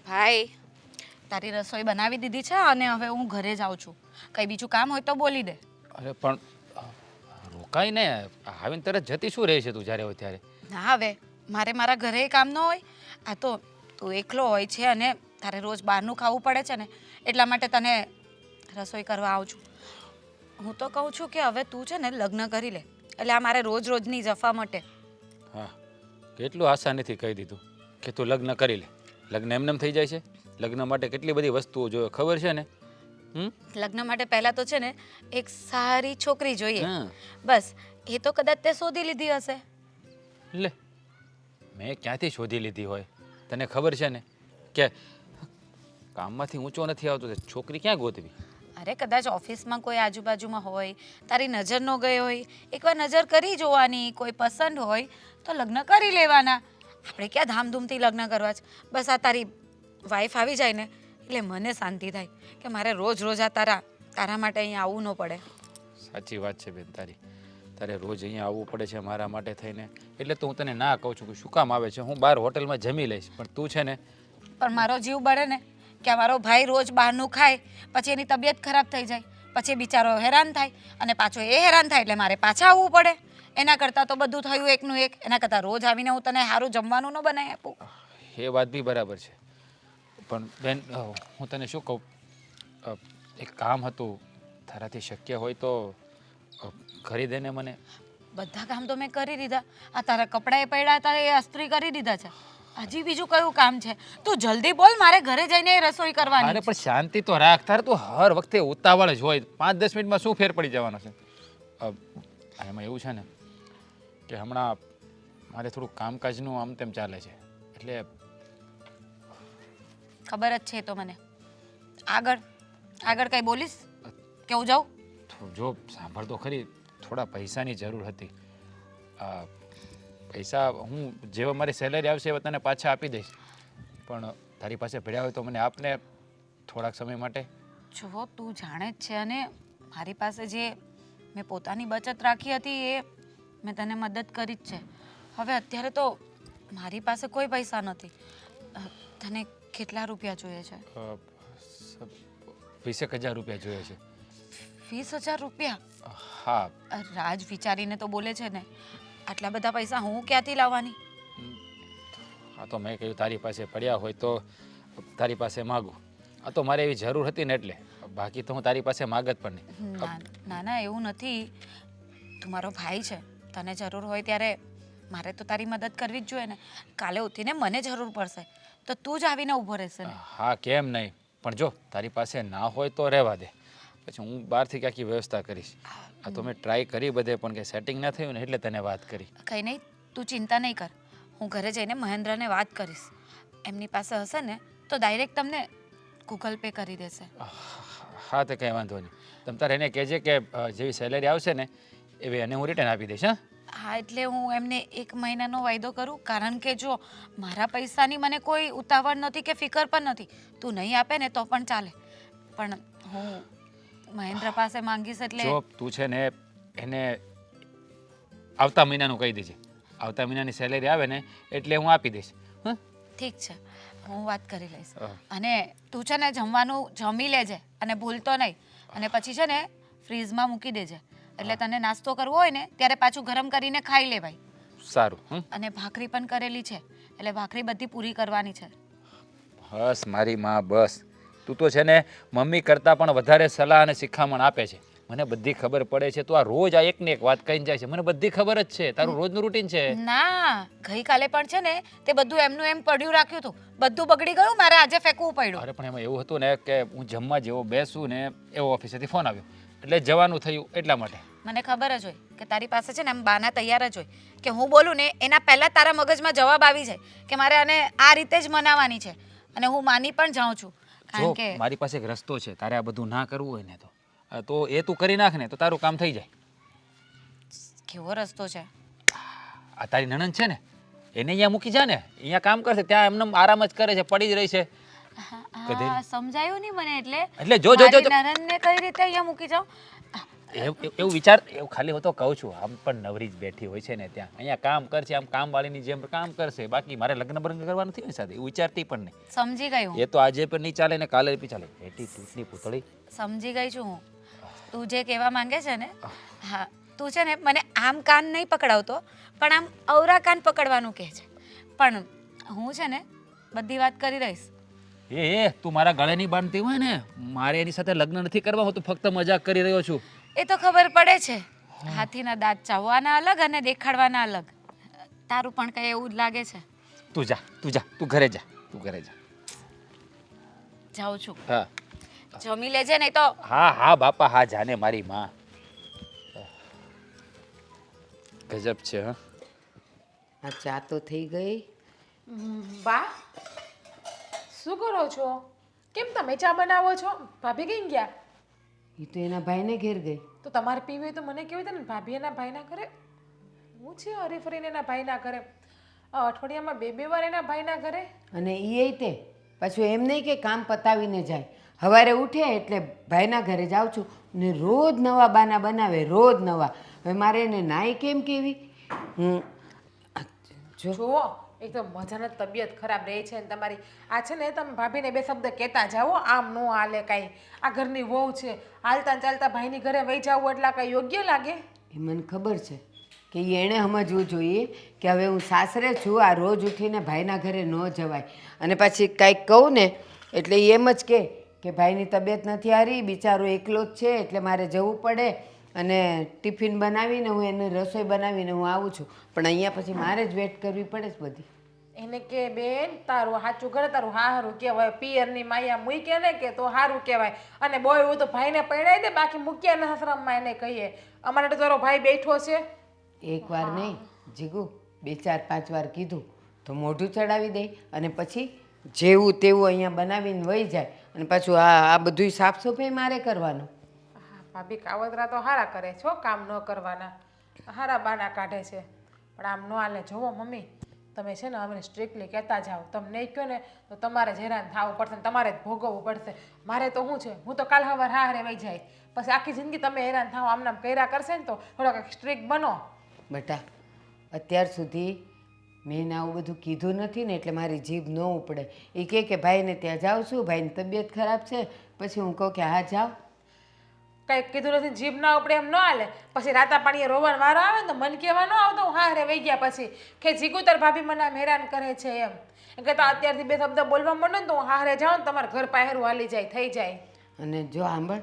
ભાઈ તારી રસોઈ બનાવી દીધી છે અને હવે હું ઘરે જાઉં છું. કંઈ બીજું કામ હોય તો બોલી દે. અરે પણ રોકાઈ ને આવીને તરત જતી શું રહે છે તું જ્યારે હોય ત્યારે? ના હવે મારે મારા ઘરે કામ ન હોય. આ તો તું એકલો હોય છે અને તારે રોજ બહારનું ખાવું પડે છે ને એટલા માટે તને રસોઈ કરવા આવું છું. હું તો કહું છું કે હવે તું છે ને લગ્ન કરી લે એટલે આ મારે રોજ રોજની જફા મટે. હા, કેટલું આસાનીથી કહી દીધું કે તું લગ્ન કરી લે. લગ્ન એમને એમ થઈ જાય છે? લગ્ન માટે કેટલી બધી વસ્તુઓ જોઈએ ખબર છે ને? લગ્ન માટે પહેલા તો છે ને એક સારી છોકરી જોઈએ. હા. બસ એ તો કદાચ તે શોધી લીધી હશે. લે, મેં ક્યાંથી શોધી લીધી હોય? તને ખબર છે ને કે કામમાંથી ઊંચો નથી આવતો, છોકરી ક્યાં ગોતવી? અરે કદાચ ઓફિસમાં કોઈ આજુબાજુમાં હોય, તારી નજર ન ગઈ હોય, એકવાર નજર કરી જોવાની, કોઈ પસંદ હોય તો લગ્ન કરી લેવાના. આપણે ક્યાં ધામધૂમથી લગ્ન કરવા છે. બસ આ તારી વાઈફ આવી જાય ને એટલે મને શાંતિ થાય કે મારે રોજ રોજ આ તારા માટે અહીંયા આવવું ન પડે. સાચી વાત છે બેન તારી. તારે રોજ અહીંયા આવવું પડે છે મારા માટે થઈને, એટલે તો હું તને ના કહું છું કે શું કામ આવે છે. હું બહાર હોટલમાં જમી લઈશ, પણ તું છે ને. પણ મારો જીવ બળે ને કે મારો ભાઈ રોજ બહારનું ખાય પછી એની તબિયત ખરાબ થઈ જાય, પછી બિચારો હેરાન થાય અને પાછો એ હેરાન થાય એટલે મારે પાછા આવવું પડે. એના કરતાં તો બધું થયું એકનું એક. એના કરતાં રોજ આવીને હું તને સારું જમવાનું ન બનાવી આપું. એ વાત બી બરાબર છે, પણ બેન હું તને શું કહું, એક કામ હતું, તારાથી શક્ય હોય તો કરી દે ને મને. બધા કામ તો મેં કરી દીધા. આ તારા કપડાં એ પડ્યા હતા એ અસ્ત્રી કરી દીધા છે. હજી બીજું કયું કામ છે? તું જલ્દી બોલ, મારે ઘરે જઈને રસોઈ કરવાની અરે છે. પણ શાંતિ તો રાખ. તારે તું હર વખતે ઉતાવળ જ હોય. 5-10 મિનિટમાં શું ફેર પડી જવાનો છે? એમાં એવું છે ને કે હમણાં મારે થોડું કામકાજનું આમ તેમ ચાલે છે, એટલે ખબર જ છે તો મને. આગળ કઈ બોલીશ કે હું જાઉં? જો સાંભળ તો ખરી, થોડા પૈસાની જરૂર હતી. પૈસા હું જેવા મારી સેલેરી આવશે એવા તને પાછા આપી દઈશ, પણ તારી પાસે પડ્યા હોય તો મને આપને થોડાક સમય માટે. જો તું જાણે જ છે અને મારી પાસે જે મેં પોતાની બચત રાખી હતી એ મેં તને મદદ કરી જ છે. હવે અત્યારે તો મારી પાસે કોઈ પૈસા નથી. તને કેટલા રૂપિયા જોઈએ છે? 20,000 રૂપિયા જોઈએ છે. 20,000 રૂપિયા? હા. રાજ વિચારીને તો બોલે છે ને, આટલા બધા પૈસા હું ક્યાંથી લાવવાની? આ તો મેં કહ્યું તારી પાસે પડ્યા હોય તો તારી પાસે માગું. આ તો મારે એવી જરૂર હતી ને એટલે, બાકી તો હું તારી પાસે માગત પણ નહીં. ના ના એવું નથી. તું મારો ભાઈ છે, તને જરૂર હોય ત્યારે મારે તો તારી મદદ કરવી જ જોઈએ ને. કાલે ઉઠીને મને જરૂર પડશે તો તું જ આવીને ઊભો રહેશે ને. હા કેમ નહીં, પણ જો તારી પાસે ના હોય તો રહેવા દે, પછી હું બહારથી આખી વ્યવસ્થા કરીશ. આ તો મેં ટ્રાય કરી બધે પણ કે સેટિંગ ના થયું ને એટલે તને વાત કરી. કંઈ નહીં, તું ચિંતા નહીં કર. હું ઘરે જઈને મહેન્દ્રને વાત કરીશ. એમની પાસે હશે ને તો ડાયરેક્ટ તમને ગૂગલ પે કરી દેશે. હા તો કંઈ વાંધો નહીં. તમે તારે એને કહેજે કે જેવી સેલેરી આવશે ને એવી એને હું રિટર્ન આપી દઈશ. હા એટલે હું એમને 1 મહિનાનો વાયદો કરું, કારણ કે જો મારા પૈસાની મને કોઈ ઉતાવળ નથી કે ફિકર પણ નથી. તું નહીં આપે ને તો પણ ચાલે, પણ હું મહેન્દ્ર પાસે માંગીશ એટલે. જો તું છે ને એને આવતા મહિનાનું કહી દેજે. આવતા મહિનાની સેલેરી આવે ને એટલે હું આપી દઈશ. ઠીક છે, હું વાત કરી લઈશ. અને તું છે ને જમવાનું જમી લેજે અને ભૂલતો નહીં. અને પછી છે ને ફ્રીઝમાં મૂકી દેજે, એટલે તને નાસ્તો કરવો હોય ને ત્યારે પાછું ગરમ કરીને ખાઈ લેવાય. સારું. અને ભાખરી પણ કરેલી છે એટલે ભાખરી બધી પૂરી કરવાની છે. બસ મારી માં, બસ તું તો છે ને મમ્મી કરતાં પણ વધારે સલાહ અને શિખામણ આપે છે. મને બધી ખબર પડે છે. તું આ રોજ આ એકને એક વાત કહીને જાય છે, મને બધી ખબર જ છે. તારું રોજનું રૂટીન છે. ના, ગઈકાલે પણ છે ને તે બધું એમનું એમ પડ્યું રાખ્યું હતું, બધું બગડી ગયું, મારે આજે ફેંકવું પડ્યું. અરે પણ એમાં એવું હતું ને કે હું જમવા જેવો બેસું ને એવો ઓફિસેથી ફોન આવ્યો એટલે જવાનું થયું એટલા માટે. મને ખબર જ હોય કે તારી પાસે છે ને એમ બાના તૈયાર જ હોય કે હું બોલું ને એના પહેલાં તારા મગજમાં જવાબ આવી જાય કે મારે આને આ રીતે જ મનાવવાની છે, અને હું માની પણ જાઉં છું. કારણ કે મારી પાસે એક રસ્તો છે. તારે આ બધું ના કરવું હોય ને તો એ તું કરી નાખ ને તો તારું કામ થઈ જાય. કેવો રસ્તો છે? આ તારી નણંદ છે ને એને અહીંયા મૂકી જા ને, અહીંયા કામ કરશે, ત્યાં એમને આરામ જ કરે છે, પડી જ રહી છે. સમજાયું નહીં મને. એટલે જો નરનને કઈ રીતે અહીંયા મૂકી જાઉં? એવું વિચાર એવું ખાલી હું તો કહું છું આમ પણ નવરી જ બેઠી હોય છે ને ત્યાં અહીંયા કામ કરશે આમ કામવાળીની જેમ કામ કરશે બાકી મારે લગ્ન બગ્ન કરવાનું નથી ને સાથે એવું વિચારતી પણ નહીં સમજી ગઈ હું એ તો આજે પણ નહીં ચાલે ને કાલે બી ચાલે એટી તૂટની પૂતળી સમજી ગઈ છું હું તું જે કહેવા માંગે છે ને હા તું છે ને મને આમ કાન નહીં પકડાવતો પણ આમ અવરા કાન પકડવાનું કહે છે પણ હું છે ને બધી વાત કરી રહીશ એ તું મારા ગળે નહીં બાંધતી હોય ને મારે એની સાથે લગ્ન નથી કરવા હું તો ફક્ત મજાક કરી રહ્યો છું એ તો ખબર પડે છે હાથીના દાંત ચાવવાના અલગ અને દેખાડવાના અલગ તારું પણ કઈ એવું જ લાગે છે તું ઘરે જા જાઉં છું હા જમી લેજે નહીં તો હા બાપા હા જાને મારી માં ગજબ છે હા આ ચા તો થઈ ગઈ. બા શું કરો છો? કેમ તમે ચા બનાવો છો? ભાભી કઈ ગયા? એ તો એના ભાઈને ઘેર ગઈ. તો તમારે પીવી હોય તો મને કેવું હતું ને, ભાભી એના ભાઈના ઘરે હું છે હરી ફરીને એના ભાઈના ઘરે અઠવાડિયામાં બે વાર એના ભાઈના ઘરે. અને એ તે પાછું એમ નહીં કે કામ પતાવીને જાય. સવારે ઉઠે એટલે ભાઈના ઘરે જાઉં છું ને રોજ નવા બાના બનાવે રોજ નવા. હવે મારે એને નાઈ કેમ કેવી? જુઓ એક તો મજાના તબિયત ખરાબ રહે છે ને તમારી આ છે ને તમે ભાભીને બે શબ્દ કહેતા જાઓ આમ નો હાલે કાંઈ. આ ઘરની વહુ છે હાલતા ચાલતા ભાઈની ઘરે વહી જાવું એટલે કાંઈ યોગ્ય લાગે? એ મને ખબર છે કે એણે સમજવું જોઈએ કે હવે હું સાસરે છું, આ રોજ ઉઠીને ભાઈના ઘરે ન જવાય. અને પછી કાંઈક કહું ને એટલે એ એમ જ કે ભાઈની તબિયત નથી હારી, બિચારો એકલો જ છે એટલે મારે જવું પડે અને ટિફિન બનાવીને હું એને રસોઈ બનાવીને હું આવું છું. પણ અહીંયા પછી મારે જ વેટ કરવી પડે છે બધી. એને કે બેન તારું સાચું કરે તારું હારું કહેવાય, પિયરની માયા મૂકે ને કે તો સારું કહેવાય. અને બોય હું તો ભાઈને પરણાવી દે બાકી મૂક્યા ન આશ્રમમાં એને કહીએ. અમારે તો તારો ભાઈ બેઠો છે. એકવાર નહીં જીગુ, 2-4-5 વાર કીધું તો મોઢું ચડાવી દે અને પછી જેવું તેવું અહીંયા બનાવીને વહી જાય. અને પાછું આ બધું સાફ સફાઈ મારે કરવાનું. ભાભી કાવતરા તો હારા કરે છો, કામ ન કરવાના હારા બાના કાઢે છે. પણ આમ ન હાલે. જોવો મમ્મી તમે છે ને હવે સ્ટ્રિક્ટલી કહેતા જાઓ. તમે નહીં કહો ને તો તમારે જ હેરાન થવું પડશે ને તમારે જ ભોગવવું પડશે. મારે તો શું છે, હું તો કાલ સવાર હારે વહી જાય પછી આખી જિંદગી તમે હેરાન થાવ. આમ નામ કર્યા કરશે ને તો થોડાક સ્ટ્રિક્ટ બનો. બેટા અત્યાર સુધી મેં એને આવું બધું કીધું નથી ને એટલે મારી જીભ ન ઉપડે. એ કહે કે ભાઈને ત્યાં જાઉં છું, ભાઈની તબિયત ખરાબ છે. પછી હું કહું કે હા જાઓ. કંઈક કીધું નથી જીભ ના ઉપડે એમ ન હાલે. પછી રાતા પાણીએ રોવાનો વારો આવે ને તો મન કહેવા ન આવતો હું હારે વહી ગયા પછી કે જીગુતર ભાભી મને આમ હેરાન કરે છે એમ. કે તો અત્યારથી બે શબ્દ બોલવા માંડો ને તો હું હારે જાઉં ને તમારા ઘર પાહેરું હાલી જાય થઈ જાય. અને જો સાંભળ,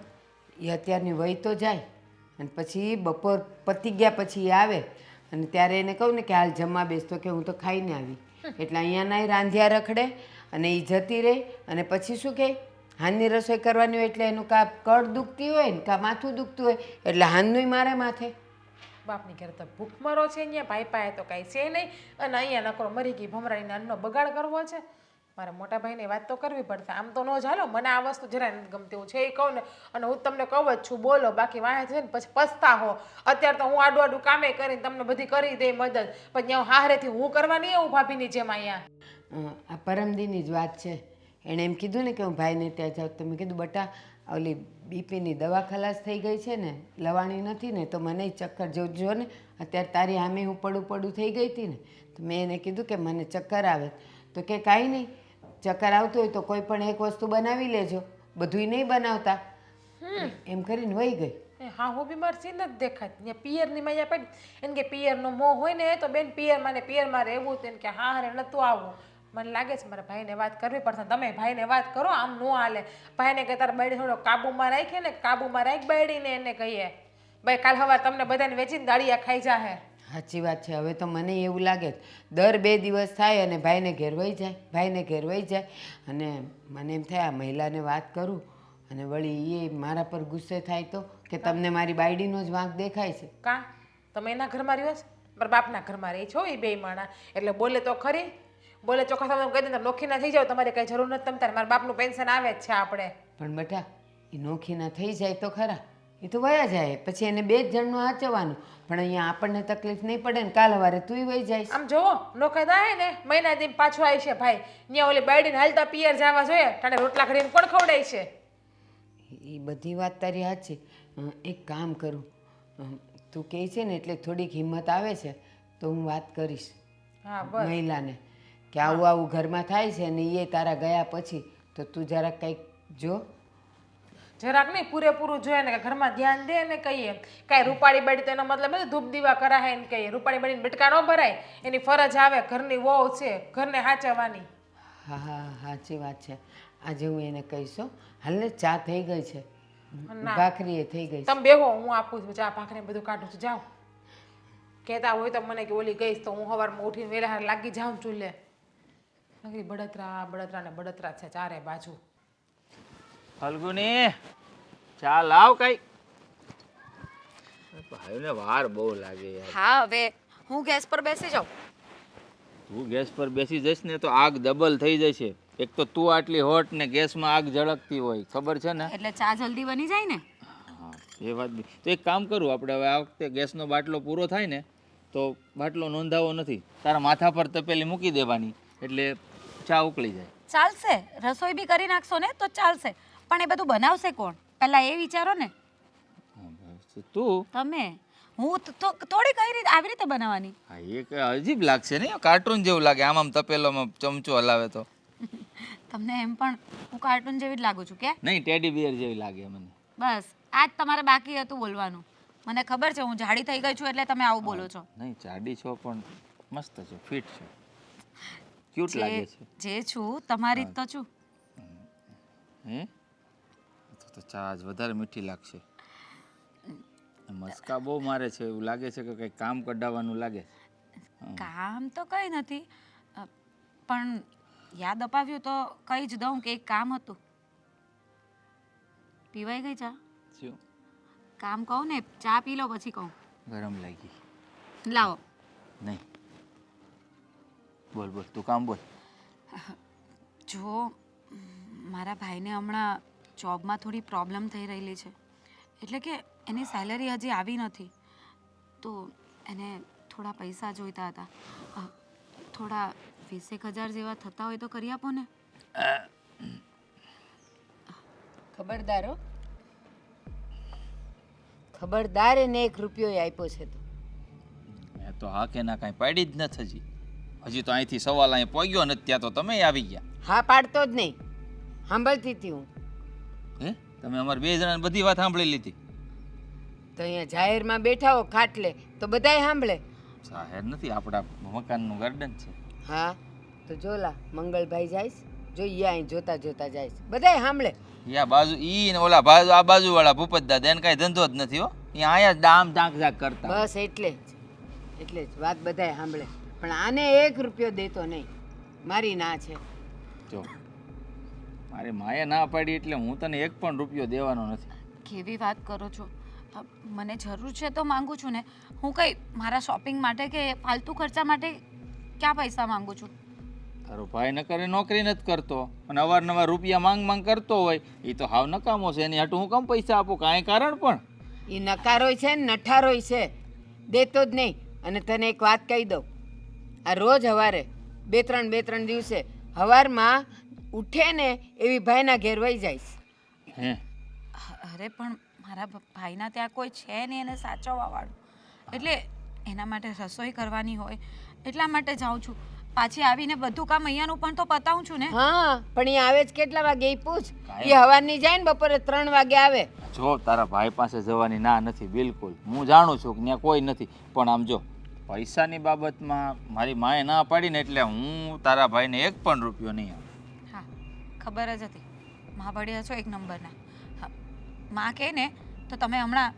એ અત્યારની વહી તો જાય અને પછી બપોર પતી ગયા પછી એ આવે અને ત્યારે એને કહું ને કે હાલ જમવા બેસતો કે હું તો ખાઈને આવી. એટલે અહીંયાના રાંધ્યા રખડે અને એ જતી રહે. અને પછી શું કહે, હાનની રસોઈ કરવાની હોય એટલે એનું કાં કળ દુખતી હોય ને કાં માથું દુખતું હોય એટલે હાનનુંય મારે માથે. બાપની ઘરે તો ભૂખ મરો છે અહીંયા, ભાઈ પાસે તો કાંઈ છે નહીં અને અહીંયા નકરો મરી ગઈ ભમરાડીને અન્નનો બગાડ કરવો છે. મારા મોટા ભાઈને વાત તો કરવી પડશે. આમ તો ન ચાલો, મને આ વસ્તુ જરાય નથી ગમતી. હું છે એ કહું ને અને હું તમને કહું જ છું બોલો, બાકી વાંહે છે ને પછી પછતા હો. અત્યારે તો હું આડું આડું કામે કરીને તમને બધી કરી દે મદદ, પણ ત્યાં હારેથી હું કરવાની એવું ભાભીની જેમ અહીંયા. આ પરમદીની જ વાત છે. એણે એમ કીધું ને કે હું ભાઈને ત્યાં જાઉં તો મેં કીધું બટા ઓલી બીપીની દવા ખલાસ થઈ ગઈ છે ને, લવાણી નથી ને તો મને ચક્કર જેવું જો ને અત્યારે તારી સામે હું પડું થઈ ગઈ હતી ને તો મેં એને કીધું કે મને ચક્કર આવે તો કે કાંઈ નહીં, ચક્કર આવતું હોય તો કોઈ પણ એક વસ્તુ બનાવી લેજો, બધુંય નહીં બનાવતા. એમ કરીને વહી ગઈ. હા હું બીમાર છે નથી દેખાતી. ત્યાં પિયરની માયા પડી એને કે પિયરનો મોહ હોય ને તો બેન પિયરમાં રહેવું તેને કે હા હારે નહોતું આવવું. મને લાગે છે મારા ભાઈને વાત કરવી પડશે. તમે ભાઈને વાત કરો, આમ ન હાલે. ભાઈને કે તારા બાયડી થોડો કાબુમાં રાખીએ ને, કાબુમાં રાખ બાયડીને એને કહીએ ભાઈ કાલ સવાર તમને બધાને વેચીને દાળિયા ખાઈ જાહે. સાચી વાત છે. હવે તો મને એવું લાગે દર 2 દિવસ થાય અને ભાઈને ઘેર વહી જાય અને મને એમ થાય આ મહિલાને વાત કરું અને વળી એ મારા પર ગુસ્સે થાય તો કે તમને મારી બાયડીનો જ વાંક દેખાય છે. કાં તમે એના ઘરમાં રહ્યો છો, મારા બાપના ઘરમાં રહી છો એ બે માણા એટલે બોલે તો ખરી. બોલે ચોખ્ખા તમે કહી દે નોખીના થઈ જાવ, તમારે કઈ જરૂર નથી. તમ તારે મારા બાપનું પેન્શન આવે જ છે આપણે. પણ બેટા એ નોખીના થઈ જાય તો ખરા, એ તો વયા જાય પછી એને 2 જ જણનું આચવવાનું. પણ અહીંયા આપણને તકલીફ નહીં પડે ને કાલ સવારે તુંય વહી જાય. આમ જોવો નોખા થાય ને મહિના દી પાછું આવી છે ભાઈ. ત્યાં ઓલી બાયડીને હાલતા પિયર જવા જોઈએ, તાણે રોટલા ઘડીને કોણ ખવડાય છે? એ બધી વાત તારી સાચી. એક કામ કરું, તું કહે છે ને એટલે થોડીક હિંમત આવે છે તો હું વાત કરીશ હા બસ મહિલાને કે આવું આવું ઘરમાં થાય છે ને એ તારા ગયા પછી તો તું જરાક કંઈક જો. જરાક નહીં પૂરેપૂરું જોઈએ ને કે ઘરમાં ધ્યાન દે ને કહીએ કાંઈ રૂપાળી બાળી તો એનો મતલબ નથી ધૂપ દીવા કરાય ને કહીએ રૂપાળી બાળીને બટકા ન ભરાય એની ફરજ આવે ઘરની વહુ છે ઘરને સાચવવાની. હા હા સાચી વાત છે. આજે હું એને કહીશ હો. હાલને ચા થઈ ગઈ છે, ભાખરી એ થઈ ગઈ છે. તમે બેહો હું આપું છું ચા ભાખરી બધું કાઢું છું જાઓ. કહેતા હોય તો મને કે ઓલી ગઈશ તો હું સવારમાં ઉઠીને વહેલા લાગી જાઉં ચૂલે. નગરી બળતરા બળતરા ને બળતરા છે ચારે બાજુ. ફલ્ગુની ચા લાવ કઈ. ભાઈને વાર બહુ લાગે યાર. હા હવે હું ગેસ પર બેસી જાઉં. તું ગેસ પર બેસી જઈશ ને તો આગ ડબલ થઈ જશે. એક તો તું આટલી હોટ ને ગેસમાં આગ ઝળકતી હોય ખબર છે ને. એટલે ચા જલ્દી બની જાય ને. હા એ વાત બી. તો એક કામ કરું આપણે હવે આ વખતે ગેસનો બાટલો પૂરો થાય ને તો બાટલો નોંધાવો નથી, તારા માથા પર તપેલી મૂકી દેવાની એટલે ચા ઉકળી જાય. ચાલશે, રસોઈ બી કરી નાખશો ને તો ચાલશે, પણ એ બધું બનાવશે કોણ પહેલા એ વિચારો ને. હા, બસ. તું તમે હું તો થોડી કઈ રીતે આવી રીતે બનાવવાની. હા એ કઈ અજીબ લાગશે ને, કાર્ટૂન જેવું લાગે આમ આમ તપેલોમાં ચમચો હલાવે તો. તમને એમ પણ હું કાર્ટૂન જેવી જ લાગુ છું કે? નહીં ટેડી બિયર જેવી લાગે મને. બસ આજ તમારે બાકી હતું બોલવાનું. મને ખબર છે હું જાડી થઈ ગઈ છું એટલે તમે આવું બોલો છો. નહીં જાડી છો પણ મસ્ત છો, ફિટ છો, ક્યુટ લાગે છે. જે છું તમારી જ તો છું. હે તો ચા આજ વધારે મીઠી લાગશે. મસ્કા બહુ મારે છે એવું લાગે છે કે કંઈક કામ કઢાવવાનું લાગે. કામ તો કઈ નથી, પણ યાદ અપાવ્યું તો કહી જ દઉં કે એક કામ હતું. પીવાઈ ગઈ ચા? શું કામ કહું ને, ચા પી લો પછી કહું. ગરમ લાગી? લાવો. નહીં બોલ બોલ તું કામ બોલ. જો મારા ભાઈને હમણાં જોબમાં થોડી પ્રોબ્લેમ થઈ રહેલી છે, એટલે કે એની સેલરી હજી આવી નથી, તો એને થોડા પૈસા જોઈતા હતા. થોડા 20,000 જેવા થતા હોય તો કરી આપો ને. ખબરદાર હો, ખબરદાર એને 1 રૂપિયો આપ્યો છે તો. મેં તો હા કે ના કાંઈ પાડી જ નથી હજી. હજી તો અહીંથી સવાલ અહીં પહોંચ્યો નથી ત્યાં તો તમે આવી ગયા. હા પાડતો જ નહીં, સાંભળતી હતી હું. હે તમે અમારે 2 જણાને બધી વાત સાંભળી લીધી? તો અહીંયા જાહેરમાં બેઠા હો ખાટલે તો બધાય સાંભળે. જાહેર નથી, આપણા મકાનનું ગાર્ડન છે. હા તો જોલા મંગળભાઈ જાઈશ, જોઈએ અહીં જોતા જોતા જાઈશ, બધાય સાંભળે. યા બાજુ ઈ ને ઓલા બાજુ આ બાજુ વાળા ભૂપત દાદા એને કાંઈ ધંધો જ નથી હો. અહીંયા આયા ડામ ઝાંક ઝાંક કરતા. બસ એટલે જ વાત બધાય સાંભળે, પણ આને 1 રૂપિયો દેતો નહીં, મારી ના છે. જો મારે માએ ના પાડી એટલે હું તને 1 પણ રૂપિયો દેવાનો નથી. કેવી વાત કરો છો? મને જરૂર છે તો માંગુ છું ને. હું કઈ મારા શોપિંગ માટે કે ફાલતુ ખર્ચા માટે ક્યાં પૈસા માંગુ છું? તારો ભાઈ નકરે નોકરી નથી કરતો અને અવારનવાર રૂપિયા માંગ કરતો હોય, એ તો હાવ નકામો છે. એની હાટું હું કેમ પૈસા આપું? કાંઈ કારણ પણ? એ નકારોય છે ને નઠારોય છે, દેતો જ નહીં. અને તને એક વાત કહી દઉં, આ રોજ સવારે 2-3 દિવસે સવારમાં ઉઠે ને એવી ભાઈના ઘેર વહી જઈશ. હે અરે પણ મારા ભાઈના ત્યાં કોઈ છે નહીં એને સાચવવા વાળું, એટલે એના માટે રસોઈ કરવાની હોય એટલા માટે જાઉં છું. પાછી આવીને બધું કામ અહીંયાનું પણ તો પતાવું છું ને. હા પણ એ આવે જ કેટલા વાગે એ પૂછ. એ સવારની જાય ને બપોરે 3 વાગે આવે. જો તારા ભાઈ પાસે જવાની ના નથી બિલકુલ, હું જાણું છું કે ત્યાં કોઈ નથી, પણ આમ જો પૈસાની બાબતમાં મારી માએ ના પાડીને એટલે હું તારા ભાઈને 1 પણ રૂપિયો નહીં આપું. હા ખબર જ હતી, મા ભળ્યા છો 1 નંબરના. હા માં કહે ને તો તમે હમણાં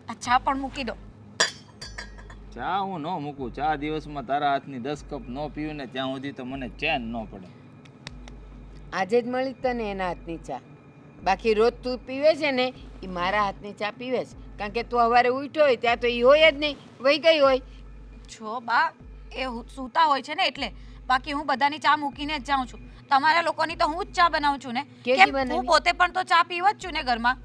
આ ચા પણ મૂકી દો. ચા હું ન મૂકું. ચા દિવસમાં તારા હાથની 10 કપ ન પીવું ને ત્યાં સુધી તો મને ચેન ન પડે. આજે જ મળી તને એના હાથની ચા, બાકી રોજ તું પીવે છે ને એ મારા હાથની ચા પીવે છે, કારણ કે તું સવારે ઉઠ્યો હોય ત્યાં તો એ હોય જ નહીં, વહી ગઈ હોય. જો બા એ સૂતા હોય છે ને એટલે, બાકી હું બધાની ચા મૂકીને જ જાઉં છું. તમારા લોકોની તો હું જ ચા બનાવું છું ને. કેવી કેમ? બનાવી? હું પોતે પણ તો ચા પીવ જ છું ને ઘરમાં.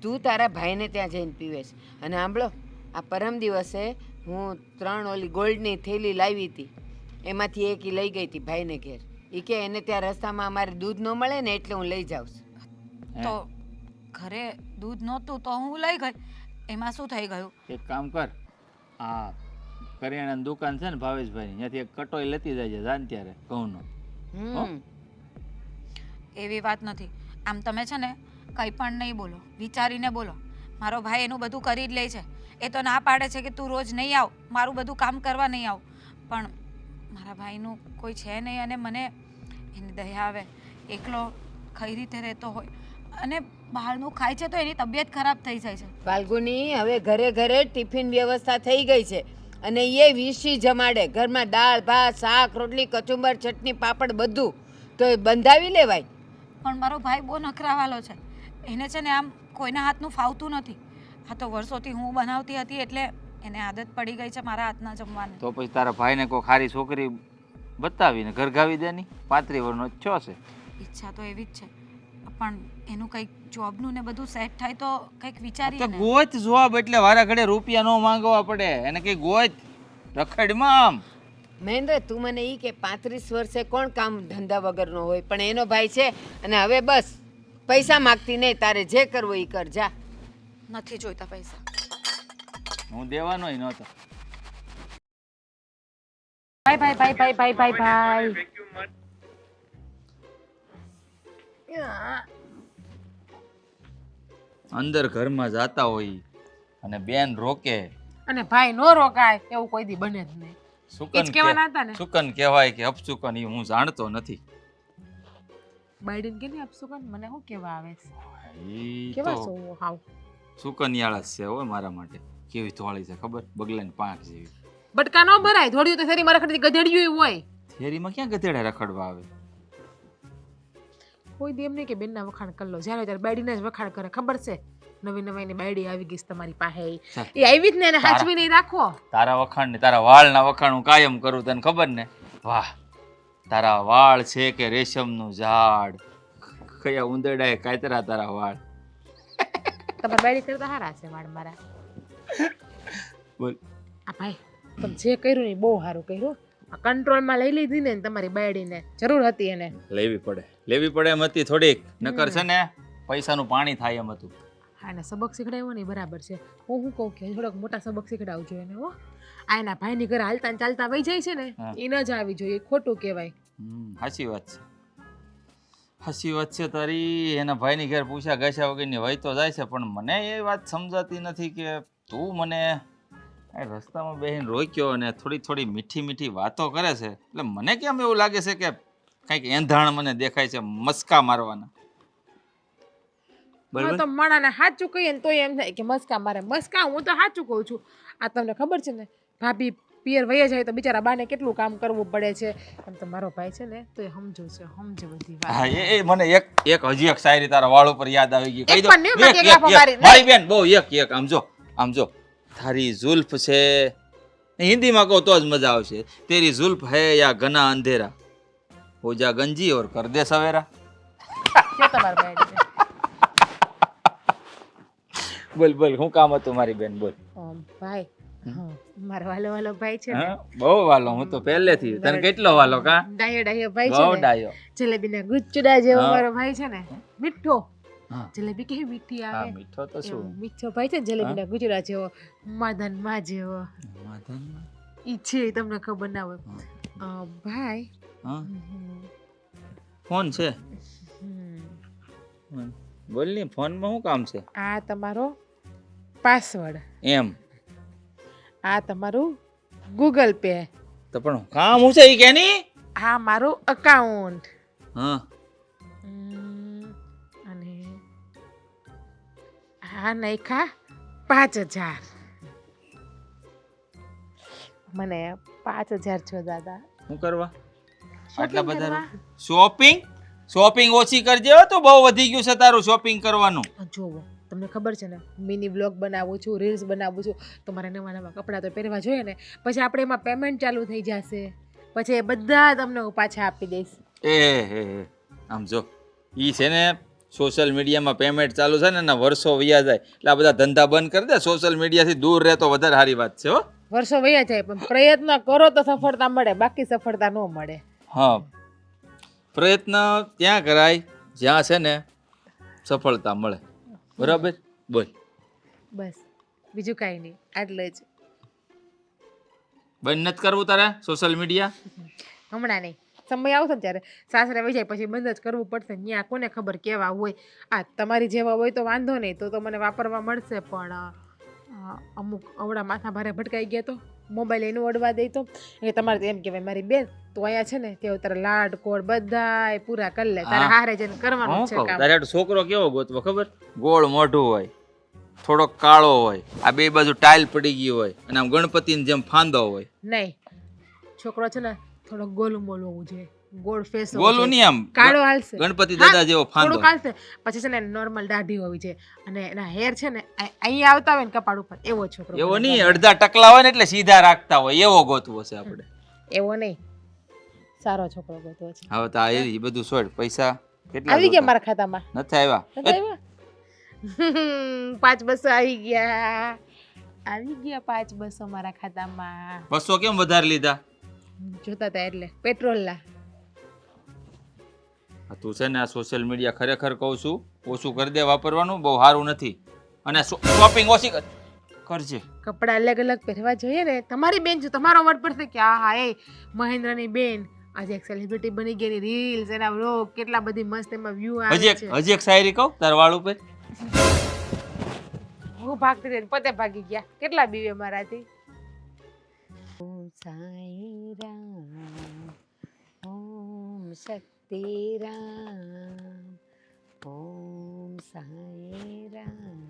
તું તારા ભાઈને ત્યાં જઈને પીવે છે. અને સાંભળો, આ પરમ દિવસે હું 3 ઓલી ગોલ્ડની થેલી લાવી હતી, એમાંથી એક ઈ લઈ ગઈ હતી ભાઈને ઘેર. એ કે એને ત્યાં રસ્તામાં અમારે દૂધ ન મળે ને એટલે હું લઈ જાઉં છું. તો ઘરે દૂધ નહોતું તો હું લઈ ગઈ, એમાં શું થઈ ગયું? એક કામ કર, આ કરિયાણાની દુકાન છે ને ભાવેશભાઈ, ત્યાંથી એક કટોઈ લેતી જાય છે જાન ત્યારે ઘઉંનો. હમ એવી વાત નથી. આમ તમે છે ને કંઈ પણ નહીં બોલો, વિચારીને બોલો. મારો ભાઈ એનું બધું કરી જ લે છે. એ તો ના પાડે છે કે તું રોજ નહીં આવ, મારું બધું કામ કરવા નહીં આવ. પણ મારા ભાઈનું કોઈ છે નહીં અને મને એની દયા આવે. એકલો કઈ રીતે રહેતો હોય અને બહારનું ખાય છે તો એની તબિયત ખરાબ થઈ જાય છે. ફાલ્ગુની, હવે ઘરે ઘરે ટિફિન વ્યવસ્થા થઈ ગઈ છે અને એ વીસી જમાડે. ઘરમાં દાળ ભાત શાક રોટલી કચુંબર ચટણી પાપડ બધું તો એ બંધાવી લેવાય. પણ મારો ભાઈ બહુ નખરાવાલો છે. એને છે ને આમ કોઈના હાથનું ફાવતું નથી. આ તો વર્ષોથી હું બનાવતી હતી એટલે એને આદત પડી ગઈ છે મારા હાથના જમવાની. તો પછી તારા ભાઈને કોઈ ખારી છોકરી બતાવીને ઘરગાવી દેની. 35 વર્ષનો જ છો છે. ઈચ્છા તો એવી જ છે પણ એનું કંઈક જોબનું ને બધું સેટ થાય તો કંઈક તો વિચારીને. ગોત જોબ એટલે વારા ઘડે રૂપિયા ન માંગવા પડે. એને કઈ ગોત રખડમાં આમ. મહેન્દ્ર, તું મને ઈ કે 35 વર્ષે કોણ કામ ધંધા વગરનો હોય, પણ એનો ભાઈ છે અને હવે બસ પૈસા માગતી નહીં. તારે જે કરવું એ કર જા. નથી જોઈતા પૈસા. હું દેવાનો નહોતો. ભાઈ ભાઈ ભાઈ ભાઈ ભાઈ ભાઈ ભાઈ અંદર ઘરમાં જાતા હોય અને બેન રોકે. અને ભાઈ નો રોકાય એવું કોઈ દી બને જ નહીં. ઈ જ કહેવાના હતા ને. સુકન કહેવાય કે અપસુકન એ હું જાણતો નથી. બાઈડન કે ને અપસુકન મને શું કહેવા આવે છે? ઈ કેવા તો છો હાવ? સુકન્યાળા જ છે હો મારા માટે. કેવી થોળી છે ખબર? બગલાની પાંખ જેવી. બટકા નો ભરાય, ધોળિયું તો શેરીમાં રખડતી ગધેડિયું હોય. થેરીમાં ક્યાં ગધેડા રખડવા આવે? કોઈ દી એમ નહીં કે બેનના વખાણ કરી લો. જ્યારે ત્યારે બાયડીને જ વખાણ કરે. ખબર છે નવી નવીની બાયડી આવી ગઈ છે તમારી પાસે. એ આવી જ ને એને હાચવી નહીં રાખો. તારા વખાણ ને તારા વાળના વખાણ હું કાયમ કરું, તને ખબર ને? વાહ, તારા વાળ છે કે રેશમનું ઝાડ. કયા ઉંદરડાએ કાતરા તારા વાળ. તમારી બાયડી કરતા સારા છે વાળ મારા. બોલ. આ ભાઈ તમે જે કર્યું ને એ બહુ સારું કર્યું. આ કંટ્રોલમાં લઈ લીધી ને તમારી બાયડીને જરૂર હતી એને. લેવી પડે એમ હતી થોડીક. નકર છે ને પૈસાનું પાણી થાય એમ હતું. હા, એને સબક શીખડાવ્યો ને એ બરાબર છે. હું શું કહું કે થોડોક મોટા સબક શીખડાવજો એને. હો આ એના ભાઈની ઘરે હાલતા ને ચાલતા વહી જાય છે ને એ ન જ આવી જોઈએ. ખોટું કહેવાય. સાચી વાત છે. સાચી વાત છે તારી. એના ભાઈની ઘેર પૂછ્યા ગાછા વગરની વહી તો જાય છે, પણ મને એ વાત સમજાતી નથી કે તું મને રસ્તામાં બેસીને રોક્યો અને થોડી થોડી મીઠી મીઠી વાતો કરે છે. એટલે મને કેમ એવું લાગે છે કે કંઈક એંધાણ મને દેખાય છે મસ્કા મારવાના. હા તો માણાને સાચું કહીએ ને તો એમ થાય કે મસ્કા મારે. મસ્કા હું તો સાચું કહું છું. આ તમને ખબર છે ને ભાભી પિયર વયા જાય તો બિચારા બાને કેટલું કામ કરવું પડે છે. એમ તો મારો ભાઈ છે ને તો એ સમજુ છે, સમજે બધી વાત. હા, એ મને એક હજી એક શાયરી તારા વાળ ઉપર યાદ આવી ગઈ. કહી દો. એક પણ નહીં, બાકી એક લાફો મારી. મારી બેન બહુ એક આમ જો તારી જુલ્ફ છે. હિન્દીમાં કહો તો જ મજા આવશે. તેરી જુલ્ફ હે યા ઘના અંધેરા, હો જા ગંજી ઓર કર દે સવેરા. છે તમારી બાયડી. બોલ શું કામ હતું મારી બેન? બોલ. ભાઈ મારો વાલો વાલો ભાઈ છે ને હા, બહુ વાલો. હું તો પહેલેથી તને કેટલો વાલો કા? ડાયો ડાયો ભાઈ છે બહુ ને. ડાયો. જલેબીના ગુચડા જેવો હા. મારો ભાઈ છે ને. મીઠો. હા. જલેબી કેવી મીઠી હા, આવે. મીઠો તો શું? એવો મીઠો ભાઈ છે ને જલેબીના ગુચડા જેવો. માધન માં જેવો. માધનમાં? ઈ છે ઈ તમને ખબર ના હોય. ભાઈ હા, ફોન છે. હમ. બોલ ની, ફોનમાં શું કામ છે? આ તમારો પાસવર્ડ. એમ આ તમારું ગૂગલ પે. તો પણ કામ હું છે ઈ કે ની? આ મારું અકાઉન્ટ. હા, અને આ નાખ્યા 5000. મને 5000 છો દાદા. શું કરવા આટલા Shopping બધા? કરવા. શોપિંગ ઓછી કરજે હો. તો બહુ વધી ગયું છે તારું શોપિંગ કરવાનું. જોવો તમને ખબર છે ને મિની બ્લોગ બનાવું છું, રીલ્સ બનાવું છું, તો મારે નવા નવા કપડાં તો પહેરવા જોઈએ ને. પછી આપણે એમાં પેમેન્ટ ચાલુ થઈ જશે, પછી એ બધા તમને હું પાછા આપી દઈશ. એ આમ જો ઈ છે ને સોશિયલ મીડિયામાં પેમેન્ટ ચાલુ છે ને એના વર્ષો વયા જાય એટલે આ બધા ધંધા બંધ કરી દે. સોશિયલ મીડિયાથી દૂર રહે તો વધારે સારી વાત છે હો. વર્ષો વયા જાય પણ પ્રયત્ન કરો તો સફળતા મળે, બાકી સફળતા ન મળે. હા, પ્રયત્ન ત્યાં કરાય જ્યાં છે ને સફળતા મળે. બરાબર? બોલ. બસ બીજું કાંઈ નહીં, આટલું જ. બંધ નથી કરવું તારે સોશિયલ મીડિયા? હમણાં નહીં, સમય આવશે ને ત્યારે સાસરે વહી જાય પછી બંધ જ કરવું પડશે. ત્યાં કોને ખબર કેવા હોય. આ તમારી જેવા હોય તો વાંધો નહીં, તો મને વાપરવા મળશે. પણ અમુક અવળા માથા ભારે ભટકાઈ ગયા તો મોબાઈલ એનું અડવા દે તો એ તમારે તો એમ કહેવાય મારી બેન તો અહીંયા છે ને તે તારા લાડ કોડ બધાય પૂરા કરી લે. તારા હારે જઈને કરવાનું હું છે કહું કામ. તારે હાટુ છોકરો કેવો ગોતવો ખબર? ગોળ મોઢું હોય, થોડોક કાળો હોય, આ બે બાજુ ટાઇલ પડી ગઈ હોય અને આમ ગણપતિની જેમ ફાંદો હોય. નહીં, છોકરો છે ને થોડો ગોલું મોલું હોવું જોઈએ, ગોળ ફેસ ગોલું નહીં, આમ કાળો હાલશે. ગણપતિ દાદા જેવો ફાંદો. થોડુંક હાલશે. પછી છે ને નોર્મલ દાઢી હોવી છે અને એના હેર છે ને અહીંયા આવતા હોય ને કપાળ ઉપર એવો છોકરો. એવો નહીં, અડધા ટકલા હોય ને એટલે સીધા રાખતા હોય એવો ગોતવો છે આપણે. એવો નહીં, સારો છોકરો ગોતવો છે. હવે તો આ એ બધું છોડ. પૈસા કેટલા આવી ગયા જોતા? મારા ખાતામાં? નથી આવ્યા. નથી આવ્યા? 5-200 આવી ગયા, આવી ગયા 5-200 મારા ખાતામાં. 200 કેમ વધારે લીધા? જોતા હતા એટલે પેટ્રોલના. તું છે ને આ સોશિયલ મીડિયા ખરેખર કહું છું ઓછું કરી દે વાપરવાનું, બહુ સારું નથી. અને શોપિંગ ઓછી કરજે. કપડાં અલગ અલગ પહેરવા જોઈએ ને. તમારી બેન જો તમારો વર્ડ પડશે કે આ હા એ મહેન્દ્રની બેન આજે એક સેલિબ્રિટી બની ગઈ, રીલ્સ એના વ્લોગ કેટલા બધી મસ્ત એમાં વ્યૂ આવે છે. હજી એક શાયરી કહું તાર વાળ ઉપર. હું ભાગતી રહી પતે ભાગી ગયા. કેટલા બીવે મારાથી. ઓમ સાઈ રામ, ઓમ શક્તિ રામ, ઓમ સાઈ રામ.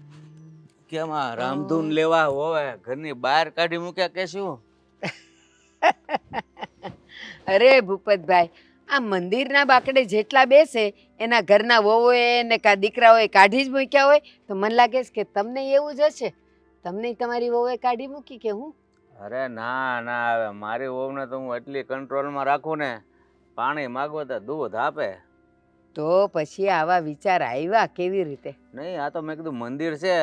કેમ આ રામધૂન લેવા હોવે ઘરની બહાર કાઢી મૂક્યા કે શું? અરે ભૂપતભાઈ, આ મંદિરના બાકડે જેટલા બેસે એના ઘરના વહુએ ને કા દીકરાઓએ કાઢી જ મૂક્યા હોય તો મને લાગે છે કે તમને એવું જ હશે. તમને તમારી વહુએ કાઢી મૂકી કે હું? અરે ના ના, હવે મારી વહુને તો હું એટલી કંટ્રોલમાં રાખું ને, પાણી માગો તો દૂધ આપે. તો પછી આવા વિચાર આવ્યા કેવી રીતે? નહીં, આ તો મેં કીધું મંદિર છે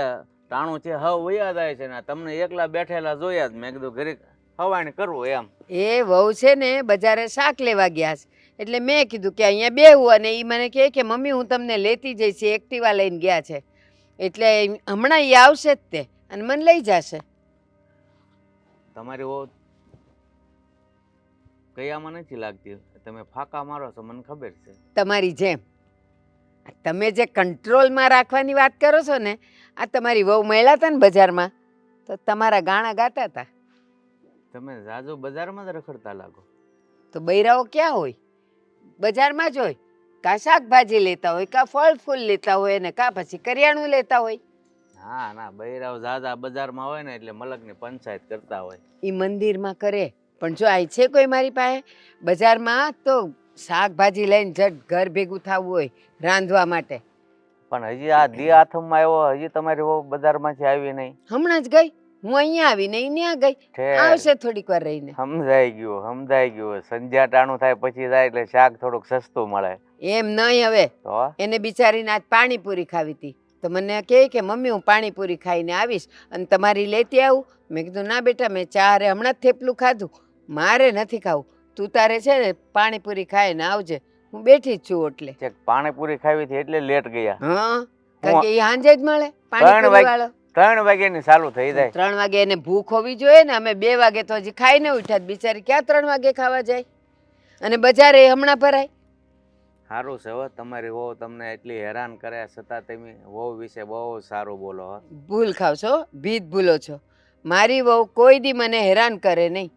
ટાણું છે, હવે વયા જાય છે ને તમને એકલા બેઠેલા જોયા જ. મેં કીધું ઘરે હવાણ કરવું એમ. એ વહુ છે ને બજારે શાક લેવા ગયા છે એટલે મેં કીધું કે અહીંયા બેહું અને એ મને કહે કે મમ્મી હું તમને લેતી જઈશ. એક્ટિવા લઈને ગયા છે એટલે હમણાં એ આવશે જ તે અને મને લઈ જશે. તમારી વહુ કયામાં નથી લાગતી, તમે ફાંકા મારો છો મને ખબર છે. તમારી જેમ તમે જે કંટ્રોલમાં રાખવાની વાત કરો છો ને, આ તમારી વહુ મળ્યા હતા ને બજારમાં તો તમારા ગાણા ગાતા હતા. તમે જાજુ બજારમાં જ રખડતા લાગો. તો બૈરાઓ ક્યાં હોય? બજારમાં જ હોય. કા શાકભાજી લેતા હોય, કા ફળ ફૂલ લેતા હોય ને કા પછી કરિયાણું લેતા હોય. ના ના, બૈરાવ જાજા બજારમાં હોય ને એટલે મલકની પંચાયત કરતા હોય. એ મંદિરમાં કરે પણ જો આ છે કોઈ મારી પાસે બજારમાં તો શાકભાજી લઈને જટ ઘર ભેગું થવું હોય રાંધવા માટે. પણ હજી આ દી હાથમાં આવ્યો, હજી તમારી વહુ બજારમાંથી આવી નહીં. હમણાં જ ગઈ, હું અહીંયા આવીને ઈ ત્યાં ગઈ. ઠેક. આવશે થોડીક વાર રહીને. સમજાઈ ગયું. સંધ્યા ટાણું થાય પછી જાય એટલે શાક થોડુંક સસ્તું મળે. એમ નહીં હવે. તો એને બિચારીને આજ પાણીપુરી ખાવી હતી તો મને કહે કે મમ્મી હું પાણીપુરી ખાઈને આવીશ અને તમારી લેતી આવું. મેં કીધું ના બેટા, મેં ચારે હમણાં જ થેપલું ખાધું, મારે નથી ખાવું. તું તારે છે ને પાણીપુરી ખાઈને આવજે, હું બેઠી જ છું. એટલે ચેક પાણીપુરી ખાવી હતી એટલે લેટ ગયા. હા, કારણ કે એ સાંજે જ મળે પાણીપુરી વાળો. 3 વાગ્યાની ચાલુ થઈ જાય. 3 વાગે એને ભૂખ હોવી જોઈએ ને. અમે 2 વાગે તો હજી ખાઈને ઉઠ્યા. બિચારી ક્યાં 3 વાગે ખાવા જાય? અને બજારે હમણાં ભરાય. સારું છે હો, તમારી વહુ તમને એટલી હેરાન કરે છતાં તમે વહુ વિશે બહુ સારું બોલો હો. ભૂલ ખાવ છો, ભીત ભૂલો છો. મારી વહુ કોઈ દી મને હેરાન કરે નહીં,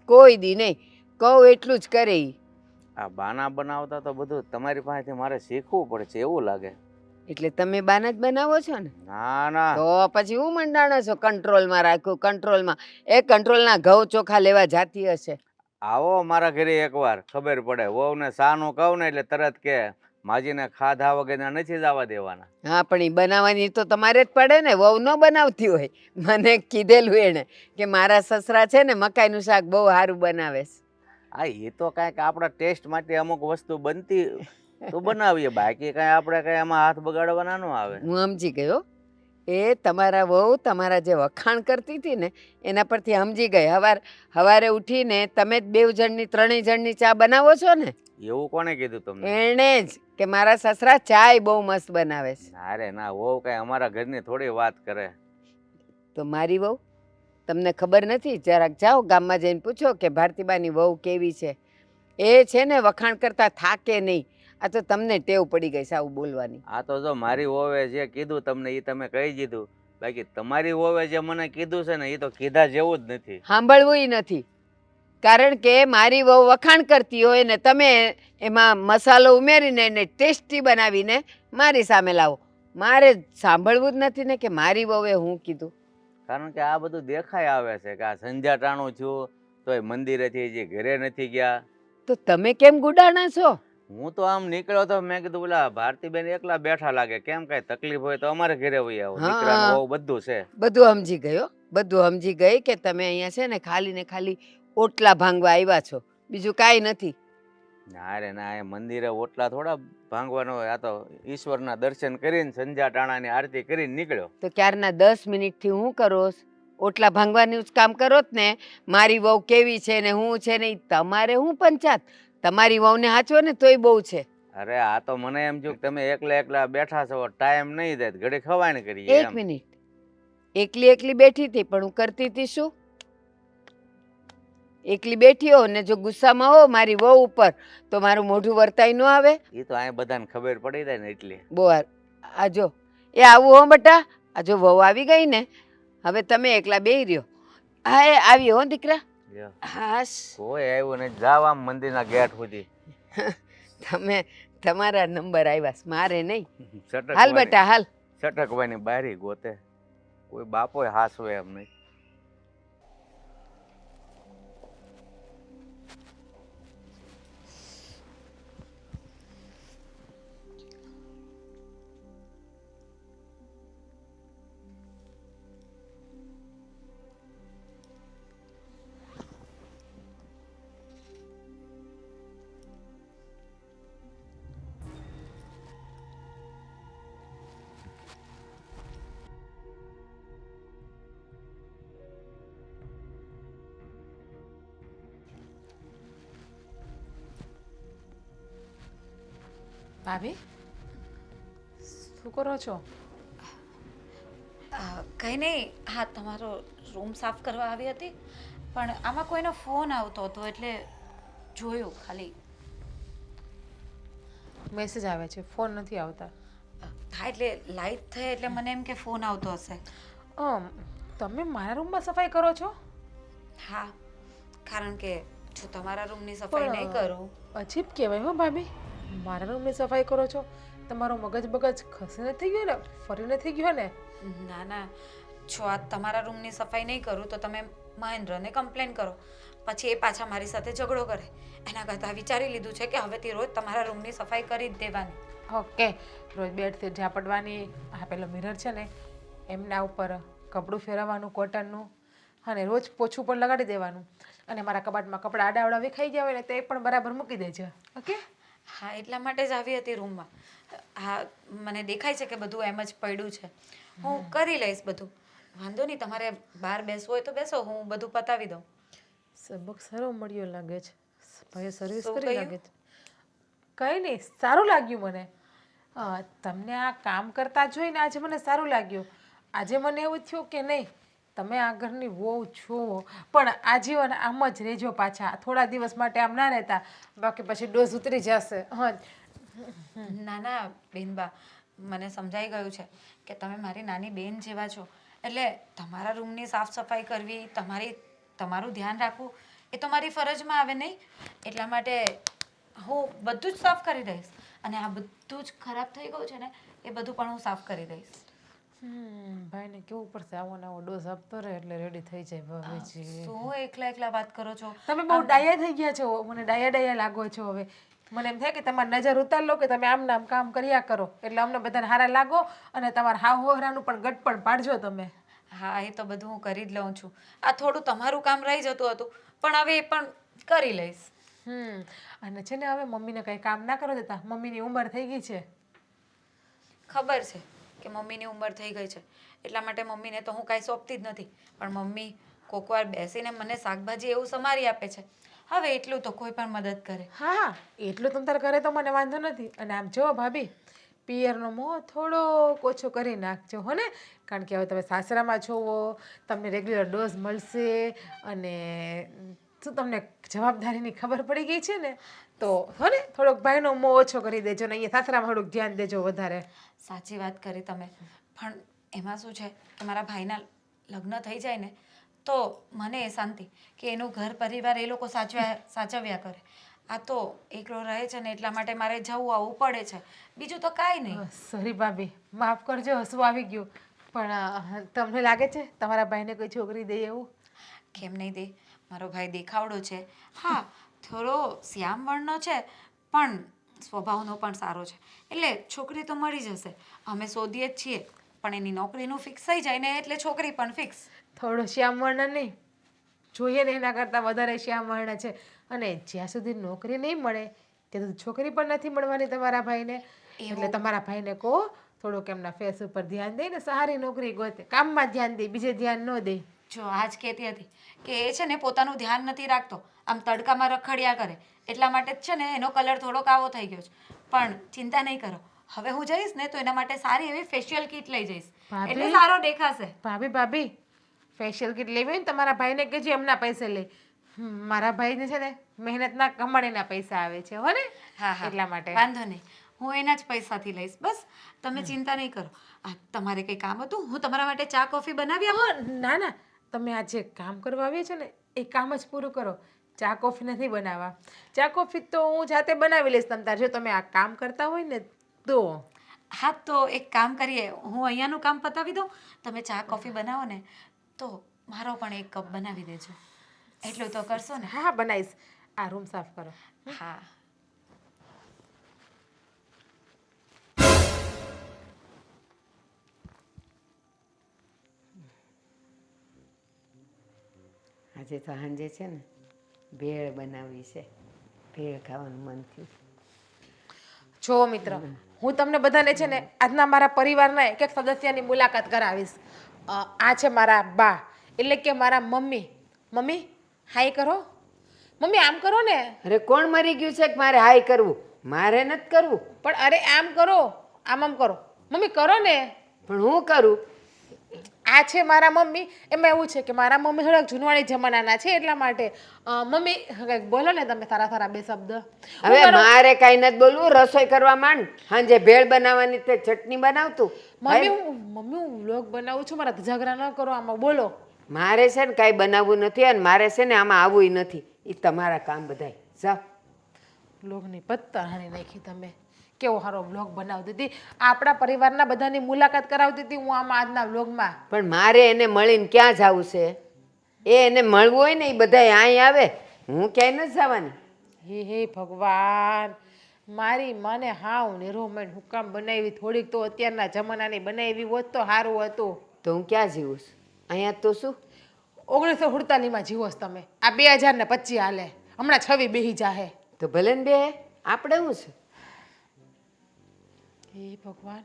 કોઈ દી નહીં. કહું એટલું જ કરે ઈ. આ બાના બનાવતા તો બધું તમારી પાસેથી મારે શીખવું પડશે એવું લાગે. એટલે તમે બાના જ બનાવો છો ને? ના ના, તો પછી હું મંડાણો છો કંટ્રોલમાં રાખું કંટ્રોલમાં. એ કંટ્રોલના ઘઉં ચોખા લેવા જાતી હશે. આવો મારા ઘરે એકવાર, ખબર પડે. વહુને સાનું કહું ને એટલે તરત કે માજીને ખાધા વગરના નથી જવા દેવાના. હા, પણ એ બનાવવાની તો તમારે જ પડે ને. વહુ ન બનાવતી હોય. મને કીધેલું એણે કે મારા સસરા છે ને મકાઈનું શાક બહુ સારું બનાવે છે. હા, એ તો કાંઈક આપણા ટેસ્ટ માટે અમુક વસ્તુ બનતી તો બનાવીએ, બાકી કાંઈ આપણે કાંઈ એમાં હાથ બગાડવાના ન આવે. હું સમજી ગયો. એ તમારા વહુ તમારા જે વખાણ કરતી હતી ને એના પરથી સમજી ગઈ. હવારે ઉઠીને તમે જ 2 જણની 3 જણની ચા બનાવો છો ને? એવું કોને કીધું તમને? એણે જ કે મારા સસરા ચાય બહુ મસ્ત બનાવે છે. અરે ના, વહુ કાંઈ અમારા ઘરની થોડી વાત કરે. તો મારી વહુ તમને ખબર નથી? જરાક જાઓ ગામમાં જઈને પૂછો કે ભારતીબાની વહુ કેવી છે. એ છે ને વખાણ કરતા થાકે નહીં. આ તો તમને ટેવ પડી ગઈ છે આવું બોલવાની. આ તો જો મારી વોવે જે કીધું તમને એ તમે કહી દીધું. બાકી તમારી વોવે જે મને કીધું છે ને એ તો કીધા જેવું જ નથી. સાંભળવું નથી. કારણ કે મારી વહુ વખાણ કરતી હોય ને તમે એમાં મસાલો ઉમેરીને એને ટેસ્ટી બનાવીને મારી સામે લાવો. મારે સાંભળવું જ નથી ને કે મારી વહુએ હું કીધું. કારણ કે આ બધું દેખાય આવે છે કે આ સંધ્યા ટાણું છું તોય મંદિરેથી હજી ઘરે નથી ગયા. તો તમે કેમ ગુડાણા છો? હું તો આમ નીકળ્યો તો મેં કીધું પેલા ભારતીબેન એકલા બેઠા લાગે, કેમ કઈ તકલીફ હોય તો અમારે ઘરે વહી આવો. હા. દીકરાનું બહુ બધું છે. બધું સમજી ગયો. બધું સમજી ગઈ કે તમે અહીંયા છે ને ખાલી ઓટલા ભાંગવા આવ્યા છો, બીજું કાંઈ નથી. ના રે ના, એ મંદિરે ઓટલા થોડા ભાંગવાનો હોય. આ તો ઈશ્વરના દર્શન કરીને સંધ્યા ટાણાની આરતી કરીને નીકળ્યો. તો ક્યારના 10 મિનિટથી હું કરો? ઓટલા ભાંગવાનું જ કામ કરો જ ને. મારી વહુ કેવી છે ને હું છે ને ઈ તમારે હું પંચાત. તમારી વહુને હાચવો ને તોય બહુ છે. અરે આ તો મને એમ થયું કે તમે એકલા એકલા બેઠા છો, ટાઈમ નહીં દે, ઘડી ખવાય કરીએ એક મિનિટ, એકલી બેઠી હતી પણ હું કરતી હતી શું? એકલી બેઠી હો ને જો ગુસ્સામાં હો મારી વહુ ઉપર તો મારું મોઢું વર્તાઈ ન આવે? એ તો આ બધાને ખબર પડી જાય ને એટલે. બહુ આ જો એ આવું હો બટા. આ જો વહુ આવી ગઈ ને હવે તમે એકલા બેહી રહ્યો. હા એ આવી હો દીકરા. લ્યો. હાશ કોઈ આવ્યું નહીં. જાવ આમ મંદિરના ગેટ સુધી. તમે તમારા નંબર આવ્યા છે, મારે નહીં. હાલ સટકવાની બેટા હાલ. સટકવાની બારી ગોતે. કોઈ બાપોય હાસવે એમ નહીં. ભાભી શું કરો છો? કંઈ નહીં, હા તમારો રૂમ સાફ કરવા આવી હતી પણ આમાં કોઈનો ફોન આવતો હતો એટલે જોયું ખાલી. મેસેજ આવે છે, ફોન નથી આવતા. હા એટલે લાઈટ થઈ એટલે મને એમ કે ફોન આવતો હશે. તમે મારા રૂમમાં સફાઈ કરો છો? હા, કારણ કે જો તમારા રૂમની સફાઈ નહીં કરું. અજીબ કહેવાય હો ભાભી, મારા રૂમની સફાઈ કરો છો. તમારો મગજ ખસે નથી ગયો ને? ફરી નથી ગયો ને? ના ના, જો આ તમારા રૂમની સફાઈ નહીં કરું તો તમે મહેન્દ્રને કમ્પ્લેન કરો, પછી એ પાછા મારી સાથે ઝઘડો કરે. એના કરતાં વિચારી લીધું છે કે હવેથી રોજ તમારા રૂમની સફાઈ કરી જ દેવાની. ઓકે, રોજ બેડથી ઝાપડવાની. આ પેલો મિરર છે ને એમના ઉપર કપડું ફેરવવાનું કોટનનું, અને રોજ પોછું પણ લગાડી દેવાનું. અને મારા કબાટમાં કપડાં આડાવડા વિખાઈ ગયા હોય ને તે પણ બરાબર મૂકી દેજો. ઓકે? હા, એટલા માટે જ આવી હતી રૂમમાં. હા, મને દેખાય છે કે બધું એમ જ પડ્યું છે. હું કરી લઈશ બધું, વાંધો નહીં. તમારે બહાર બેસવું હોય તો બેસો, હું બધું પતાવી દઉં. સબક સારો મળ્યો લાગે છે. ભાઈ સર્વિસ શું કરી કહ્યું? લાગે છે. કંઈ નહીં, સારું લાગ્યું મને. તમને આ કામ કરતા જોઈને આજે મને સારું લાગ્યું. આજે મને એવું થયું કે નહીં, તમે આ ઘરની વહુ છો પણ આજીવન આમ જ રહેજો. પાછા થોડા દિવસ માટે આમ ના રહેતા, બાકી પછી ડોઝ ઉતરી જશે. હા ના ના બેનબા, મને સમજાઈ ગયું છે કે તમે મારી નાની બેન જેવા છો. એટલે તમારા રૂમની સાફ સફાઈ કરવી, તમારું ધ્યાન રાખવું એ તો મારી ફરજમાં આવે નહીં. એટલા માટે હું બધું જ સાફ કરી દઈશ. અને આ બધું જ ખરાબ થઈ ગયું છે ને એ બધું પણ હું સાફ કરી દઈશ. ભાઈને કેવું પડશે, આવો ને આવો ડોઝ આપતો રહે એટલે રેડી થઈ જાય ભાભીજી. શું એકલા વાત કરો છો? તમે બહુ ડાયા થઈ ગયા છો. મને ડાયા લાગો છો હવે. મને એમ થાય કે તમારી નજર ઉતાર લો કે તમે આમ નામ કામ કર્યા કરો એટલે અમને બધાને હારા લાગો. અને તમારા હાહુહરાનું પણ ગટપણ પાડજો તમે. હા, એ તો બધું હું કરી જ લઉં છું. આ થોડું તમારું કામ રહી જતું હતું પણ હવે એ પણ કરી લઈશ. અને છે ને હવે મમ્મીને કંઈ કામ ના કરો દેતા. મમ્મીની ઉંમર થઈ ગઈ છે. ખબર છે કે મમ્મીની ઉંમર થઈ ગઈ છે એટલા માટે મમ્મીને તો હું કાંઈ સોંપતી જ નથી. પણ મમ્મી કોકવાર બેસીને મને શાકભાજી એવું સમારી આપે છે. હવે એટલું તો કોઈ પણ મદદ કરે. હા, એટલું તમ તાર કરે તો મને વાંધો નથી. અને આમ જો ભાભી, પિયરનો મોહ થોડોક ઓછો કરી નાખજો હો ને, કારણ કે હવે તમે સાસરામાં છો, તમને રેગ્યુલર ડોઝ મળશે અને શું તમને જવાબદારીની ખબર પડી ગઈ છે ને, તો હો ને થોડોક ભાઈનો મોહ ઓછો કરી દેજો ને અહીંયા સાસરામાં થોડુંક ધ્યાન દેજો વધારે. સાચી વાત કરી તમે, પણ એમાં શું છે કે મારા ભાઈના લગ્ન થઈ જાય ને તો મને એ શાંતિ કે એનું ઘર પરિવાર એ લોકો સાચવ્યા કરે. આ તો એકલો રહે છે ને એટલા માટે મારે જવું આવવું પડે છે, બીજું તો કાંઈ નહીં. સોરી ભાભી, માફ કરજો, હસવું આવી ગયું. પણ તમને લાગે છે તમારા ભાઈને કોઈ છોકરી દે એવું? કેમ નહીં દે, મારો ભાઈ દેખાવડો છે, હા થોડો શ્યામ વર્ણનો છે પણ સ્વભાવનો પણ સારો છે, એટલે છોકરી તો મળી જશે. અમે શોધીએ જ છીએ, પણ એની નોકરીનું ફિક્સ થઈ જાય ને એટલે છોકરી પણ ફિક્સ. થોડો શ્યામ વર્ણ નહીં, જોઈએ ને એના કરતાં વધારે શ્યામ વર્ણ છે. અને જ્યાં સુધી નોકરી નહીં મળે ત્યાં સુધી છોકરી પણ નથી મળવાની તમારા ભાઈને. એટલે તમારા ભાઈને કહો થોડુંક એમના ફેસ ઉપર ધ્યાન દે ને સારી નોકરી ગોતે, કામમાં ધ્યાન દે, બીજે ધ્યાન ન દે. જો આજ કહેતી હતી કે એ છે ને પોતાનું ધ્યાન નથી રાખતો, આમ તડકામાં રખડ્યા કરે, એટલા માટે જ છે ને એનો કલર થોડોક આવો થઈ ગયો છે. પણ ચિંતા નહીં કરો, હવે હું જઈશ ને તો એના માટે સારી એવી ફેશિયલ કીટ લઈ જઈશ, એટલે સારો દેખાશે. ભાભી ફેશિયલ કીટ લેવી હોય ને તમારા ભાઈને કહેજો એમના પૈસે લે. મારા ભાઈને છે ને મહેનતના કમાણીના પૈસા આવે છે હો ને, હા હા એટલા માટે. વાંધો નહીં, હું એના જ પૈસાથી લઈશ, બસ તમે ચિંતા નહીં કરો. આ તમારે કંઈ કામ હતું? હું તમારા માટે ચા કોફી બનાવી આપું? ના ના, તમે આ જે કામ કરવા આવ્યા છો ને એ કામ જ પૂરું કરો. ચા કોફી નથી બનાવવા. ચા કોફી તો હું જાતે બનાવી લઈશ તમ તાર, જો તમે આ કામ કરતા હોય ને તો. હા તો એક કામ કરીએ, હું અહીંયાનું કામ પતાવી દઉં, તમે ચા કોફી બનાવો ને તો મારો પણ એક કપ બનાવી દેજો, એટલું તો કરશો ને? હા બનાવીશ. આ રૂમ સાફ કરો. હા. આજે તો સાંજે છે ને ભેળ બનાવી છે, ભેળ ખાવાનું મન થયું. જો મિત્ર, હું તમને બધાને છે ને આજના મારા પરિવારના એક એક સદસ્યની મુલાકાત કરાવીશ. આ છે મારા બા, એટલે કે મારા મમ્મી. મમ્મી હાય કરો. મમ્મી આમ કરો ને. અરે કોણ મરી ગયું છે કે મારે હાય કરવું? મારે નથી કરવું. પણ અરે આમ કરો, આમ કરો. મમ્મી કરો ને. પણ હું કરું? આ છે મારા મમ્મી. એમાં એવું છે કે મારા મમ્મી થોડાક જૂનવાણી જમાનાના છે, એટલા માટે. મમ્મી કંઈક બોલો ને તમે સારા સારા બે શબ્દ. હવે મારે કાંઈ નથી બોલવું, રસોઈ કરવા માંડ. સાંજે ભેળ બનાવવાની તે ચટણી બનાવતું. મમ્મી હું વ્લોગ બનાવું છું, મારા ઝઘડા ન કરો આમાં, બોલો. મારે છે ને કાંઈ બનાવવું નથી અને મારે છે ને આમાં આવવું નથી. એ તમારા કામ બધાય. જાઓ. વ્લોગની પત્તા હાણી નાખી તમે. કેવો સારો વ્લોગ બનાવતી હતી, આપણા પરિવારના બધાની મુલાકાત કરાવતી હતી હું આમાં આજના વ્લોગમાં. પણ મારે એને મળીને ક્યાં જવું છે? એને મળવું હોય ને એ બધાય અહીં આવે, હું ક્યાંય નથી જવાની. હે ભગવાન, મારી મને હાવ નિરોમેન્ટ હુકામ બનાવી, થોડીક તો અત્યારના જમાનાની બનાવી હોત તો સારું હતું. તો હું ક્યાં જીવું છું? અહીંયા તો શું 1947માં જીવો છો તમે, આ 2025 હાલે, હમણાં 26 બેહી જાહે. તો ભલે ને બે, આપણે શું છે? હે ભગવાન.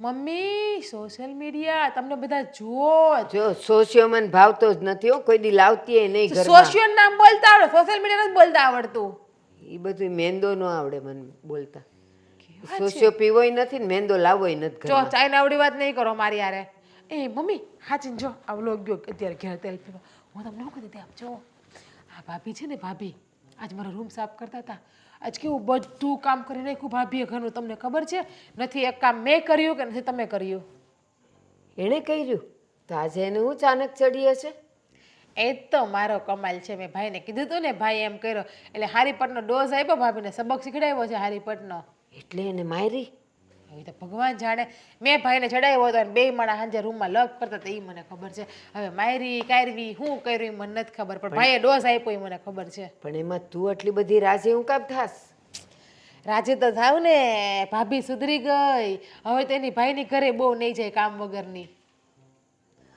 મમ્મી સોશિયલ મીડિયા તમને બધા જુઓ. જો સોશિયો મને ભાવતો જ નથી હો, કોઈ દી લાવતી એ નહીં ઘરમાં. સોશિયલ નામ બોલતા આવડે, સોશિયલ મીડિયા નથી બોલતા આવડતું. એ બધું મેંદો ન આવડે મને બોલતા. સોશિયો પીવોય નથી ને મેંદો લાવોય નથી જો ઘરમાં. ચાઇના આવડી વાત નહીં કરો મારી યારે. એ મમ્મી હાચીને જો આ વ્લોગ ગયો અત્યારે ઘેર તેલ પીવા, હું તમને શું કીધી આપ જો આ ભાભી છે ને ભાભી, આજ મારો રૂમ સાફ કરતા હતા, આજ કેવું બધું કામ કરી નાખ્યું ભાભીએ ઘરનું, તમને ખબર છે? નથી એક કામ મેં કર્યું કે નથી તમે કર્યું? એણે કર્યું તો આજે એને હું ચાનક ચડી હશે? એ જ તો મારો કમાલ છે. મેં ભાઈને કીધું હતું ને, ભાઈ એમ કર્યો એટલે હારીપટનો ડોઝ આપ્યો ભાભીને, સબક શીખડાવ્યો છે હારીપટનો. એટલે એને મારી? હવે તો ભગવાન જાણે. મેં ભાઈને ચડાવ્યો હતો અને બે માણા સાંજે રૂમમાં લપ કરતા હતા, એ મને ખબર છે. હવે માયરી કાયરવી શું કર્યું એ મને નથી ખબર, પણ ભાઈએ ડોઝ આપ્યો એ મને ખબર છે. પણ એમાં તું આટલી બધી રાજી હું કામ થાસ? રાજી તો થાવ ને, ભાભી સુધરી ગઈ, હવે તો એની ભાઈની ઘરે બહુ નહીં જાય કામ વગરની.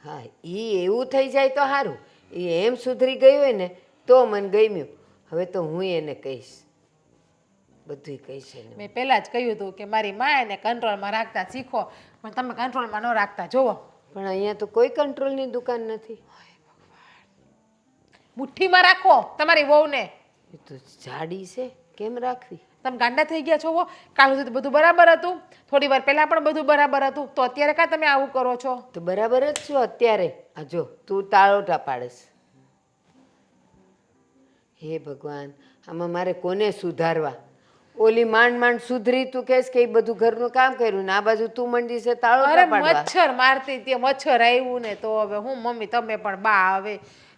હા એ એવું થઈ જાય તો સારું. એ એમ સુધરી ગઈ હોય ને તો મને ગમ્યું. હવે તો હું એને કહીશ, બધું કહીશ એને. મેં પહેલાં જ કહ્યું હતું કે મારી મા એને કંટ્રોલમાં રાખતા શીખો, પણ તમે કંટ્રોલમાં ન રાખતા જુઓ. પણ અહીંયા તો કોઈ કંટ્રોલની દુકાન નથી. મુઠ્ઠીમાં રાખો તમારી વહુને. એ તો જાડી છે, કેમ રાખવી? તમે ગાંડા થઈ ગયા છો હો. કાલ સુધી તો બધું બરાબર હતું, થોડી વાર પહેલા પણ બધું બરાબર હતું, તો અત્યારે કાં તમે આવું કરો છો? તો બરાબર જ છો અત્યારે. આ જો તું તાળોટા પાડેશ. હે ભગવાન, આમાં મારે કોને સુધારવા? ઓલી માંડ સુધરી, તું કહેશ કે એ બધું ઘરનું કામ કર્યું ને આ બાજુ તું મંડી છે અરે તાળોટા પાડવા. મચ્છર મારતી તે મચ્છર આવ્યું ને તો હવે હું મમ્મી તમે પણ બા હવે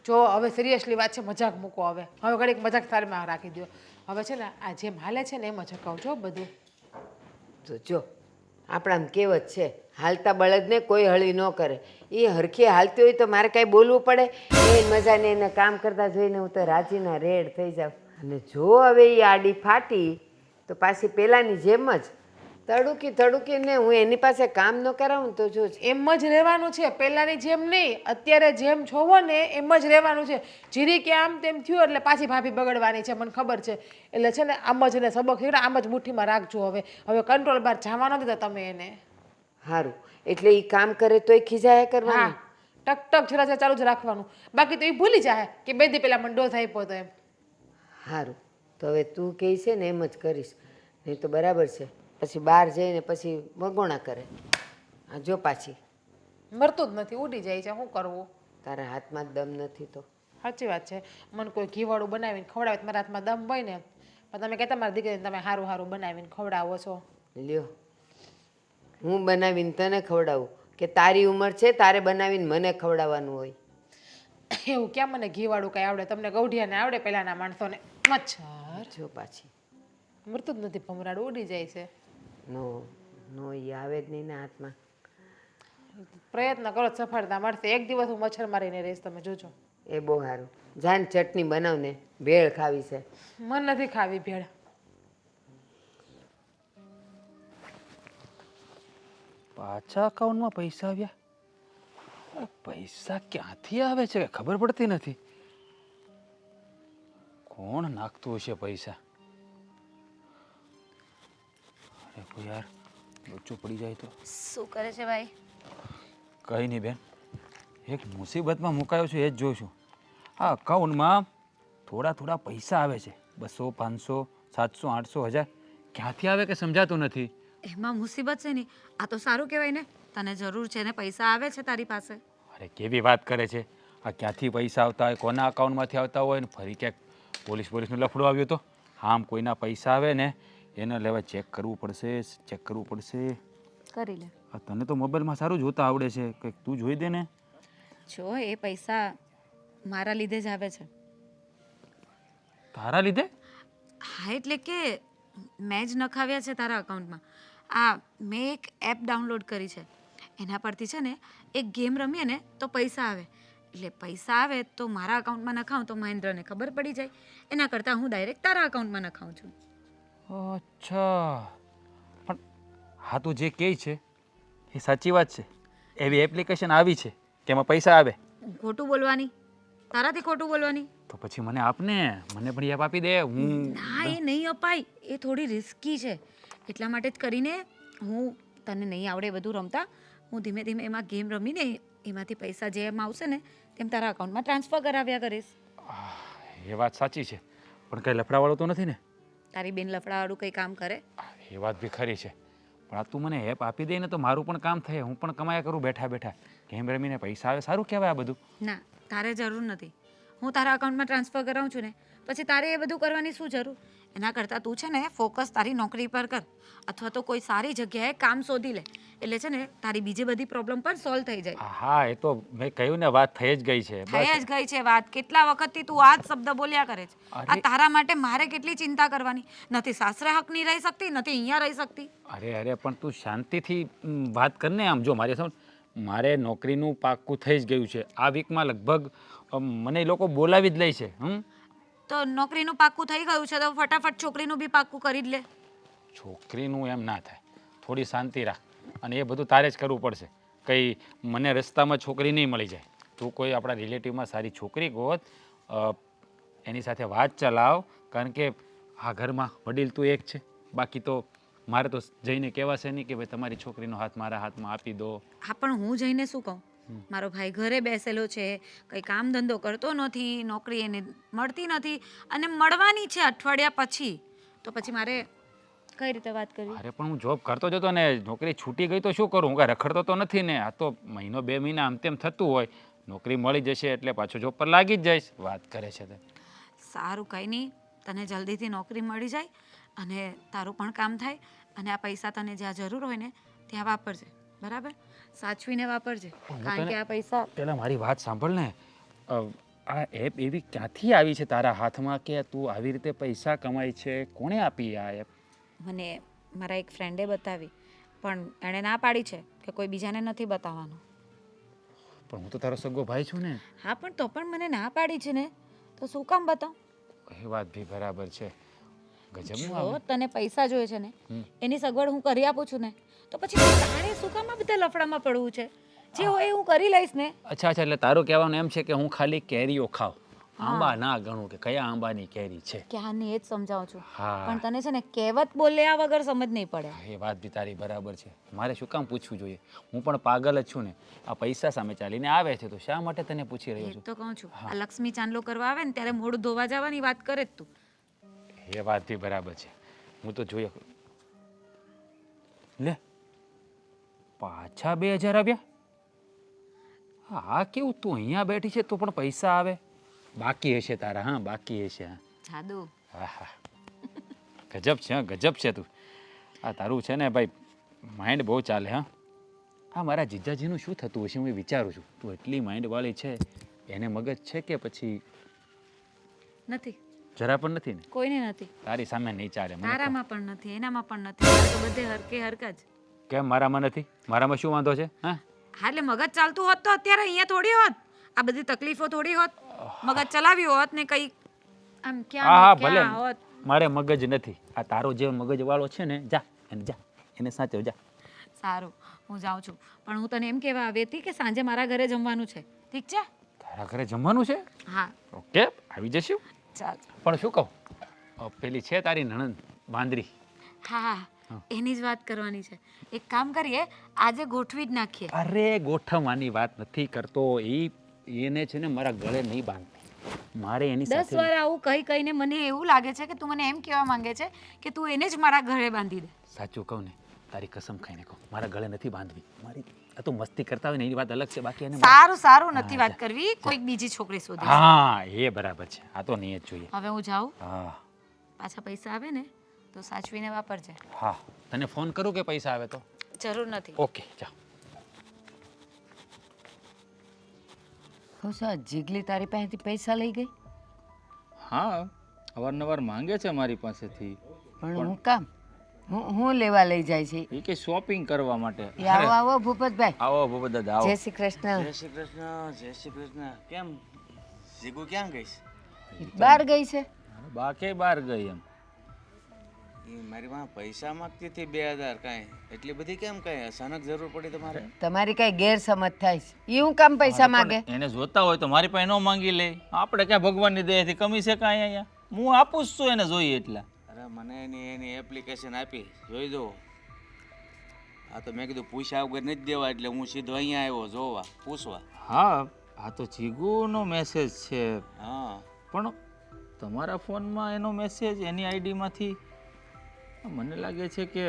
જો હવે સિરિયસલી વાત છે, મજાક મૂકો હવે ઘડીક મજાક થાળમાં રાખી દો. હવે છે ને આ જેમ હાલે છે ને એમ જ કહું છો બધું. તો જો આપણામાં કહેવત છે, હાલતા બળદને કોઈ હળી ન કરે. એ હરખી હાલતી હોય તો મારે કાંઈ બોલવું પડે? એ મજાને એને કામ કરતા જોઈને હું તો રાજીના રેડ થઈ જાઉં. અને જો હવે એ આડી ફાટી તો પાછી પહેલાંની જેમ જ તડુકીને હું એની પાસે કામ ન કરાવું તો જો એમ જ રહેવાનું છે, પહેલાની જેમ નહીં. અત્યારે જેમ જોવો ને એમ જ રહેવાનું છે. જીરી કે આમ તેમ થયું એટલે પાછી ભાભી બગડવાની છે, મને ખબર છે. એટલે છે ને આમ જ એને સબક શીખવાડો, આમ જ મુઠ્ઠીમાં રાખજો. હવે કંટ્રોલ બહાર જવા નથી દેતા તમે એને. સારું, એટલે એ કામ કરે તોય ખીજાયા હા, કરવાનું. ટક ટક જરા ચાલુ જ રાખવાનું. બાકી તો એ ભૂલી જાય કે બે દી પહેલા મને ડોઝ આપ્યો હતો એમ. સારું, તો હવે તું કહે છે ને એમ જ કરીશ. નહીં તો બરાબર છે, પછી બહાર જઈને પછી મગોણા કરે. આ જો પાછી મરતું જ નથી, ઉડી જાય છે. શું કરવું? તારા હાથમાં જ દમ નથી તો. સાચી વાત છે. મને કોઈ ઘીવાળું બનાવીને ખવડાવે તો મારા હાથમાં દમ હોય ને, પણ તમે કહેતા મારી દીકરીને તમે સારું સારું બનાવીને ખવડાવો છો. લ્યો, હું બનાવીને તને ખવડાવું કે તારી ઉંમર છે તારે બનાવીને મને ખવડાવવાનું હોય? એવું ક્યાં મને ઘીવાળું કાંઈ આવડે? તમને ગૌઢિયાને આવડે પહેલાના માણસોને. મચ્છર જો પાછી મરતું જ નથી, ભમરાડું ઉડી જાય છે. નો નો એ આવે જ નહીં ને હાથમાં. પ્રયત્ન કરો તો સફળતા મળશે. એક દિવસ હું મચ્છર મારીને રહીશ, તમે જોજો. એ બહુ સારું. જાન ચટણી બનાવને, ભેળ ખાવી છે. મન નથી ખાવી ભેળ. પાછા અકાઉન્ટમાં પૈસા આવ્યા? પૈસા ક્યાંથી આવે છે ખબર પડતી નથી. કોણ નાખતું હશે પૈસા? અરે કોઈ યાર લોચો પડી જાય તો. શું કરે છે ભાઈ? કંઈ નહીં બેન, એક મુસીબતમાં મુકાયો છું એ જ જોઉં છું. આ અકાઉન્ટમાં થોડા પૈસા આવે છે, 200, 500, 700, 800, 1000. ક્યાંથી આવે કે સમજાતું નથી. એમાં મુસીબત છે ને? આ તો સારું કહેવાય ને, તને જરૂર છે ને પૈસા આવે છે તારી પાસે. અરે કેવી વાત કરે છે! આ ક્યાંથી પૈસા આવતા હોય, કોના અકાઉન્ટમાંથી આવતા હોય ને ફરી ક્યાંક પોલીસનું લફડું આવ્યું તો આમ કોઈના પૈસા આવે ને એને લેવા ચેક કરવું પડશે. કરી લે. તને તો મોબાઈલમાં સારું જોતા આવડે છે, કંઈક તું જોઈ દે ને. જો એ પૈસા મારા લીધે જ આવે છે. તારા લીધે? હા, એટલે કે મેં જ નખાવ્યા છે તારા અકાઉન્ટમાં. આ મેં એક એપ ડાઉનલોડ કરી છે, એના પરથી છે ને એક ગેમ રમીએ ને તો પૈસા આવે. એટલે પૈસા આવે તો મારા અકાઉન્ટમાં નખાવું તો મહેન્દ્રને ખબર પડી જાય. એના કરતાં હું ડાયરેક્ટ તારા અકાઉન્ટમાં નખાવું છું. અચ્છા, પણ હા તું જે કહે છે એ સાચી વાત છે. એવી એપ્લિકેશન આવી છે કે એમાં પૈસા આવે? ખોટું બોલવાની? તારાથી ખોટું બોલવાની? તો પછી મને આપને, મને પણ એપ આપી દે. હું ના, એ નહીં અપાય. એ થોડી રિસ્કી છે. એટલા માટે જ કરીને હું તને નહીં આવડે એ બધું રમતા, હું ધીમે ધીમે એમાં ગેમ રમીને એમાંથી પૈસા જેમ આવશે ને તેમ તારા અકાઉન્ટમાં ટ્રાન્સફર કરાવ્યા કરીશ. એ વાત સાચી છે, પણ કંઈ લફડાવાળું તો નથી ને? તારી બેન લફડાવાળું કંઈ કામ કરે? એ વાત બી ખરી છે, પણ આ તું મને એપ આપી દે ને તો મારું પણ કામ થાય, હું પણ કમાયા કરું બેઠા બેઠા. ગેમ રમીને પૈસા આવે, સારું કહેવાય આ બધું. ના, તારે જરૂર નથી. હું તારા અકાઉન્ટમાં ટ્રાન્સફર કરાવું છું ને પછી તારે એ બધું કરવાની શું જરૂર? એના કરતાં તું છે ને ફોકસ તારી નોકરી પર કર, અથવા તો કોઈ સારી જગ્યાએ કામ શોધી લે. એટલે છે ને તારી બીજી બધી પ્રોબ્લેમ પણ સોલ્વ થઈ જાય. હા, એ તો મેં કહ્યું ને, વાત થઈ જ ગઈ છે. થઈ જ ગઈ છે વાત. કેટલા વખતથી તું આ જ શબ્દ બોલ્યા કરે છે. આ તારા માટે મારે કેટલી ચિંતા કરવાની? નથી સાસરે હકની રહી શકતી, નથી અહીંયા રહી શકતી. અરે પણ તું શાંતિથી વાત કરને. આમ જો મારે નોકરીનું પાક્કું થઈ જ ગયું છે. આ વીકમાં લગભગ મને એ લોકો બોલાવી જ લે છે. તો નોકરીનું પાક્કું થઈ ગયું છે તો ફટાફટ છોકરીનું બી પાક્કું કરી જ લે. છોકરીનું એમ ના થાય, થોડી શાંતિ રાખ. અને એ બધું તારે જ કરવું પડશે. કંઈ મને રસ્તામાં છોકરી નહીં મળી જાય. તું કોઈ આપણા રિલેટિવમાં સારી છોકરી ગોત, એની સાથે વાત ચલાવ. કારણ કે આ ઘરમાં વડીલ તું એક છે, બાકી તો મારે તો જઈને કહેવાશે નહીં કે ભાઈ તમારી છોકરીનો હાથ મારા હાથમાં આપી દો. હા, પણ હું જઈને શું કહું? મારો ભાઈ ઘરે બેસેલો છે, કંઈ કામ ધંધો કરતો નથી, નોકરી એને મળતી નથી અને મળવાની છે અઠવાડિયા પછી, તો પછી મારે કઈ રીતે વાત કરવી? અરે પણ હું જોબ કરતો જ હતો ને, નોકરી છૂટી ગઈ તો શું કરું? હું કાંઈ રખડતો તો નથી ને. આ તો મહિનો 2 મહિના આમ તેમ થતું હોય, નોકરી મળી જશે એટલે પાછો જોબ પર લાગી જ જઈશ. વાત કરે છે તે. સારું, કંઈ નહીં, તને જલ્દીથી નોકરી મળી જાય અને તારું પણ કામ થાય અને આ પૈસા તને જ્યાં જરૂર હોય ને ત્યાં વાપરજે, બરાબર? સાચવીને વાપરજે, કારણ કે આ પૈસા પેલા મારી વાત સાંભળ ને. આ એપ એવી ક્યાંથી આવી છે તારા હાથમાં કે તું આવી રીતે પૈસા કમાય છે? કોણે આપી આ એપ? મને મારા એક ફ્રેન્ડે બતાવી, પણ એણે ના પાડી છે કે કોઈ બીજાને નથી બતાવવાનું. પણ હું તો તારો સગો ભાઈ છું ને. હા, પણ તો પણ મને ના પાડી છે ને, તો શું કામ બતાવ? એ વાત બી બરાબર છે. ગજબનું જો આવે. તને પૈસા જોઈએ છે ને, એની સગવડ હું કરી આપું છું ને, તો પછી તારે શું કામ આ બધા લફડામાં પડવું છે? જે હોય એ હું કરી લઈશ ને. અચ્છા એટલે તારું કહેવાનું એમ છે કે હું ખાલી કેરીઓ ખાવ, આંબા ના ગણું કે કયા આંબાની કેરી છે. ક્યાંની એ જ સમજાવું છું, હા. પણ તને છે ને કહેવત બોલ્યા વગર સમજ નહીં પડે. એ વાત બી તારી બરાબર છે. મારે શું કામ પૂછવું જોઈએ? હું પણ પાગલ જ છું ને. આ પૈસા સામે ચાલીને આવે છે તો શા માટે તને પૂછી રહ્યો એ છું? તો કહું છું, આ લક્ષ્મી ચાંદલો કરવા આવે ને ત્યારે મોઢું ધોવા જવાની વાત કરે જ તું. એ વાત બી બરાબર છે. હું તો જોઈએ. લે પાછા 2000 આવ્યા. હા કેવું તું અહીંયા બેઠી છે તો પણ પૈસા આવે? બાકી હશે તારા. હા બાકી હશે. હા જાદુ. હા હા ગજબ છે. હા ગજબ છે તું. આ તારું છે ને ભાઈ માઇન્ડ બહુ ચાલે. હા હા મારા જીજાજીનું શું થતું હશે હું એ વિચારું છું. તું એટલી માઇન્ડવાળી છે, એને મગજ છે કે પછી નથી, જરા પણ નથી ને? કોઈને નથી, તારી સામે નહીં ચાલે. મને કહો. તારામાં પણ નથી, એનામાં પણ નથી, મારે તો બધે હરકે હરકા જ. કેમ મારામાં નથી? મારામાં શું વાંધો છે? હા હા એટલે મગજ ચાલતું હોત તો અત્યારે અહીંયા થોડી હોત, આ બધી તકલીફો થોડી હોત. મગજ ચલાવ્યું હોત ને કઈ આમ હા ક્યાં હા ને ભલે. ક્યાં હોત. મારે મગજ નથી. આ તારો જે મગજ વાળો છે ને, જા એને સાચવ જા. સારું, હું જાઉં છું, પણ હું તને એમ કહેવા આવી હતી કે સાંજે મારા ઘરે જમવાનું છે, ઠીક છે? તારા ઘરે જમવાનું છે? હા, ઓકે આવી જશું. ચાલ. પણ શું કહું, પેલી છે તારી નણંદ બાંદરી. હા હા, એની જ વાત કરવાની છે. એક કામ કરીએ, આજે ગોઠવી જ નાખીએ. અરે ગોઠવવાની વાત નથી કરતો. એને છે ને મારા ગળે નહીં બાંધતી. મારે એની 10 સાથે વાર આવું કહી કહીને મને એવું લાગે છે કે તું મને એમ કહેવા માંગે છે કે તું એને જ મારા ઘરે બાંધી દે. સાચું કહું ને, તારી કસમ ખાઈને કહું, મારા ગળે નથી બાંધવી. મારી આ તો મસ્તી કરતા હોય ને એની વાત અલગ છે. બાકી એને સારું સારું, નથી વાત કરવી, કોઈક બીજી છોકરી શોધી. હા એ બરાબર છે. આ તો નહીં જ જોઈએ. હવે હું જાઉં, હા પાછા પૈસા આવે ને તો સાચવીને વાપરજે. હા તને ફોન કરું કે પૈસા આવે તો? જરૂર નથી. ઓકે જા. કહું છું, આ જીગલી તારી પાસેથી પૈસા લઈ ગઈ? હા અવારનવાર માંગે છે મારી પાસેથી. પણ હું કામ હું લેવા લઈ જાય છે? એ કે શોપિંગ કરવા માટે. એ આવો આવો ભૂપતભાઈ. આવો ભૂપત દાદા આવો. જય શ્રી કૃષ્ણ. જય શ્રી કૃષ્ણ, જય શ્રી કૃષ્ણ. કેમ જીગુ ક્યાં ગઈશ? બહાર ગઈ છે? બા કે બહાર ગઈ એમ. એ મારી પાસે પૈસા માંગતી હતી 2000. કાંઈ એટલી બધી કેમ? કાંઈ અચાનક જરૂર પડી તમારે? તમારી કઈ ગેરસમજ થાય છે? એ હું કામ પૈસા માગે? એને જોતા હોય તો મારી પાસે ન માંગી લે. આપણે ક્યાં ભગવાનની દયાથી કમી છે કાંઈ અહીંયા? હું આપું જ છું એને જોઈએ એટલા. અરે મને એની એપ્લિકેશન આપી, જોઈ દો. હા તો મેં કીધું પૂછ્યા વગર નથી દેવા, એટલે હું સીધો અહીંયા આવ્યો જોવા, પૂછવા. હા આ તો જીગુનો મેસેજ છે, હા પણ તમારા ફોનમાં એનો મેસેજ એની આઈડીમાંથી મને લાગે છે કે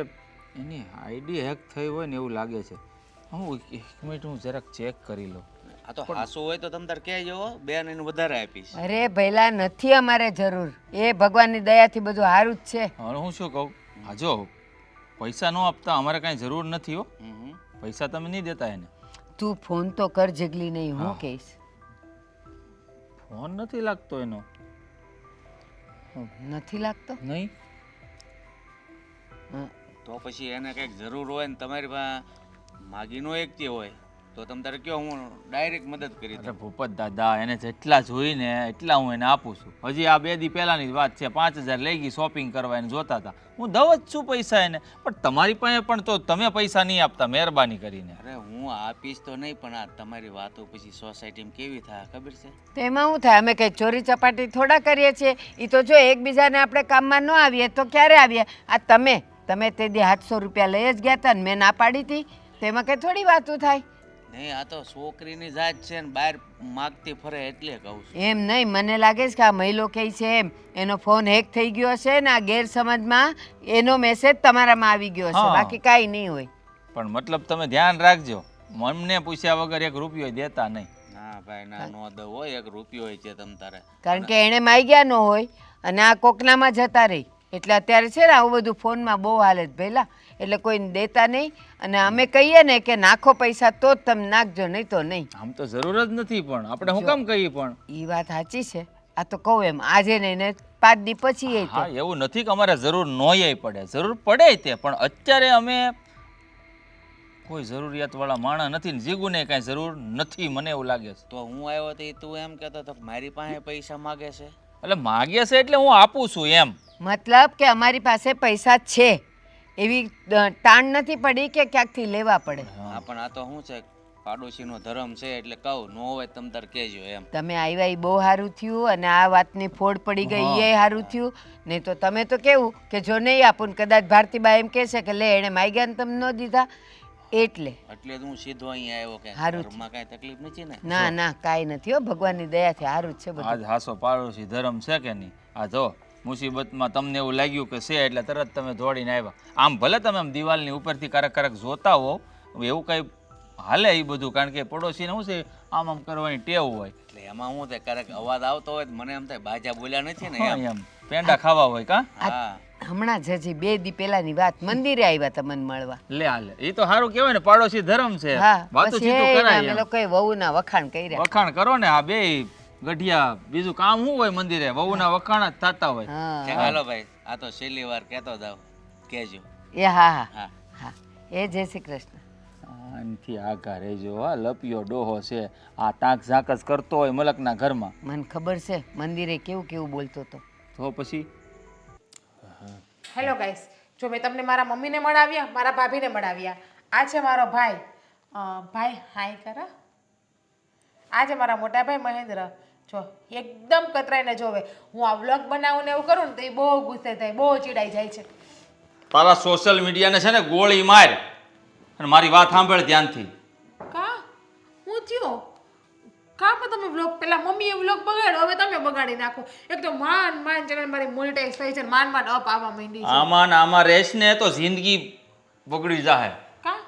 એની આઈડી હેક થઈ હોય ને એવું લાગે છે. હું એક મિનિટ હું જરાક ચેક કરી લઉં. આ તો હાસું હોય તો તમ તાર કહેજો, બેન એનું વધારે આપીશ. અરે ભઈલા નથી અમારે જરૂર. એ ભગવાનની દયાથી બધું સારું જ છે. હવે હું શું કહું, હા જો પૈસા ન આપતા અમારે કાંઈ જરૂર નથી હો. પૈસા તમે નહીં દેતા એને. તું ફોન તો કર જગલી, નહીં હું કહીશ. ફોન નથી લાગતો એનો. નથી લાગતો? નહીં તો પછી એને કંઈક જરૂર હોય ને તમારી પાસે માગીનો એક જે હોય તો તમે તારે કયો, હું ડાયરેક્ટ મદદ કરી દઉં. અરે ભૂપત દાદા એને જેટલા જોઈને એટલા હું એને આપું છું. હજી આ 2 દી પહેલાંની જ વાત છે. 5000 લઈ ગઈ શોપિંગ કરવા એને જોતા હતા. હું દઉં જ છું પૈસા એને, પણ તમારી પાસે પણ તો તમે પૈસા નહીં આપતા મહેરબાની કરીને. અરે હું આપીશ તો નહીં, પણ આ તમારી વાતો પછી સોસાયટીમાં કેવી થાય ખબર છે? તો એમાં શું થાય? અમે કઈ ચોરી ચપાટી થોડા કરીએ છીએ? એ તો જો એકબીજાને આપણે કામમાં ન આવીએ તો ક્યારે આવીએ? આ તમે તે દી 700 રૂપિયા લઈ જ ગયા હતા ને મેં ના પાડી હતી, તો એમાં કઈ થોડી વાતું થાય? નહીં આ તો છોકરીની જાત છે ને બહાર માગતી ફરે એટલે કહું છું. એમ નહીં, મને લાગે છે કે આ મહિલો કહે છે એમ એનો ફોન હેક થઈ ગયો હશે ને આ ગેરસમજમાં એનો મેસેજ તમારામાં આવી ગયો હશે, હા. બાકી કાંઈ નહીં હોય. પણ મતલબ તમે ધ્યાન રાખજો, મને પૂછ્યા વગર 1 રૂપિયો દેતા નહીં. ના ભાઈ ના નો દો હોય 1 રૂપિયો હોય છે તમ તારે. કારણ કે એણે માગ્યા ન હોય અને આ કોકનામાં જતા રહી એટલે અત્યારે છે ને આવું બધું ફોનમાં બહુ હાલત ભેલા, એટલે કોઈને દેતા નહીં. અને અમે કહીએ ને કે નાખો પૈસા તો જ તમે નાખજો, નહીં તો નહીં. આમ તો જરૂર જ નથી, પણ આપણે શું કામ કહીએ? પણ એ વાત સાચી છે. આ તો કહું એમ આજે નહીં ને 5 દી પછી એ હા, એવું નથી કે અમારે જરૂર નોય પડે, જરૂર પડે તે, પણ અત્યારે અમે કોઈ જરૂરિયાતવાળા માણસ નથી ને જીગુને કાંઈ જરૂર નથી, મને એવું લાગે છે. તો હું આવ્યો તો તું એમ કહેતો તો કે મારી પાસે પૈસા માગે છે. એટલે માગે છે એટલે હું આપું છું એમ. મતલબ કે અમારી પાસે પૈસા છે એવી તાણ નથી પડી કે ક્યાંકથી લેવા પડે. હા પણ આ તો શું છે પાડોશીનો ધર્મ છે એટલે કહું ન હોય તમ તાર કહેજો એમ. તમે આવ્યા એ બહુ સારું થયું અને આ વાતની ફોડ પડી ગઈ એ સારું થયું. નહીં તો તમે તો કેવું કે જો નહીં આપું ને કદાચ ભારતીબા એમ કહેશે કે લે એણે માગ્યા ને તમે ન દીધા એટલે એટલે જ હું સીધો અહીંયા આવ્યો કે હારું ઘરમાં કાંઈ તકલીફ નથી ને. ના ના કાંઈ નથી હો, ભગવાનની દયાથી સારું જ છે બધું. આજ હાસો પાડોશી ધર્મ છે કે નહીં? આ જો મુસીબતમાં તમને એવું લાગ્યું કે છે એટલે તરત તમે દોડીને આવ્યા. આમ ભલે તમે આમ દિવાલની ઉપરથી કારક જોતા હો, એવું કંઈ હાલે એ બધું, કારણ કે પડોશીને શું છે આમ આમ કરવાની ટેવ હોય. એટલે એમાં શું થાય ક્યારેક અવાજ આવતો હોય તો મને એમ થાય બાજા બોલ્યા નથી ને હા, એમ. એમ પેંડા ખાવા હોય કા? હા હમણાં જ હજી 2 દી પહેલાની વાત, મંદિરે આવ્યા તમને મળવા. લે હાલે, એ તો સારું કહેવાય ને, પાડોશી ધર્મ છે. હા વાતો પછી સીધું અમે કરાય એમ. લોકોએ વહુના વખાણ કર્યા. વખાણ કરો ને, આ બે ગઢિયા બીજું કામ શું હોય મંદિરે? વહુના વખાણ જ થતા હોય. હા કે હાલો ભાઈ આ તો છેલ્લી વાર કહેતો જાવ કહેજો. એ હા હા હા હા એ જય શ્રી કૃષ્ણ. આનથી આગા રહેજો, હા લપિયો ડોહો છે, આ તાક ઝાક જ કરતો હોય મલકના ઘરમાં. મને ખબર છે મંદિરે કેવું કેવું બોલતો હતો. તો પછી હેલો ગાઈસ, જો મેં તમને મારા મમ્મીને મળાવ્યા, મારા ભાભીને મળાવ્યા. આ છે મારો ભાઈ. ભાઈ હાય કરા. આ છે મારા મોટા ભાઈ મહેન્દ્ર. જો એકદમ કતરાઈને જોવે. હું આ વ્લોગ બનાવું ને એવું કરું ને તો એ બહુ ગુસ્સે થાય, બહુ ચીડાઈ જાય છે. તારા સોશિયલ મીડિયાને છે ને ગોળી માર અને મારી વાત સાંભળ ધ્યાનથી. કા હું થયો કા પણ તમે વ્લોગ પેલા મમ્મીએ વ્લોગ બગાડ્યો, હવે તમે બગાડી નાખો. એક તો માન ચેનલ મારી મોનેટાઈઝ થઈ છે, માન અપ આવવા માંડી છે. આમાં ને આમાં રહેશ ને તો જિંદગી બગડી જાય. કા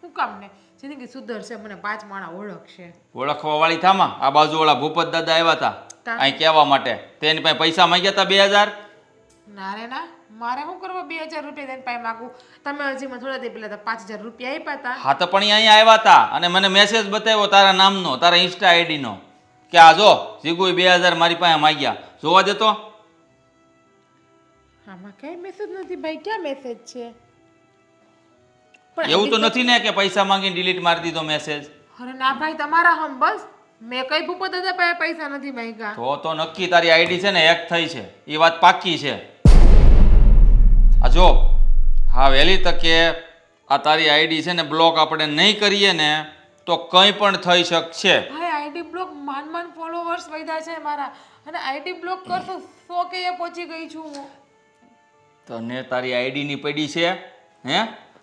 હું કામ ને જિંદગી સુધરશે, મને 5 માણા ઓળખશે. ઓળખવા વાળી થામાં આ બાજુવાળા ભૂપત દાદા આવ્યા હતા અહીં કહેવા માટે, તેની પાસે પૈસા માંગ્યા હતા 2000. ના રે ના, મારે શું કરવા 2000 રૂપિયા દઈને પાઈ માગું? તમે હજી મને થોડા દી પહેલા 5000 રૂપિયા આપ્યા હતા. હા તો પણ ઈ અહીંયા આવ્યા હતા અને મને મેસેજ બતાવ્યો તારા નામનો, તારા ઇન્સ્ટા આઈડીનો, કે આ જો જીગુએ 2000 મારી પાસે માંગ્યા, જોવા દેતો. આમાં કઈ મેસેજ નથી ભાઈ, ક્યાં મેસેજ છે? એવું તો નથી ને કે પૈસા માંગીને ડિલીટ મારી દીધો મેસેજ? અરે ના ભાઈ, તમારા હમ બસ. મેં કઈ ભૂપત દાદા પાસે પૈસા નથી માંગ્યા. તો નક્કી તારી આઈડી છે ને હેક થઈ છે, એ વાત પાક્કી છે. આ જો હા વહેલી તકે આ તારી આઈડી છે ને બ્લોક આપણે નહીં કરીએ ને તો કંઈ પણ થઈ શકશે. ભાઈ આઈડી બ્લોક માન ફોલોવર્સ વધ્યા છે મારા, અને આઈડી બ્લોક કરશો 100 કે પહોંચી ગઈ છું હું. તને તારી આઈડીની પડી છે હે?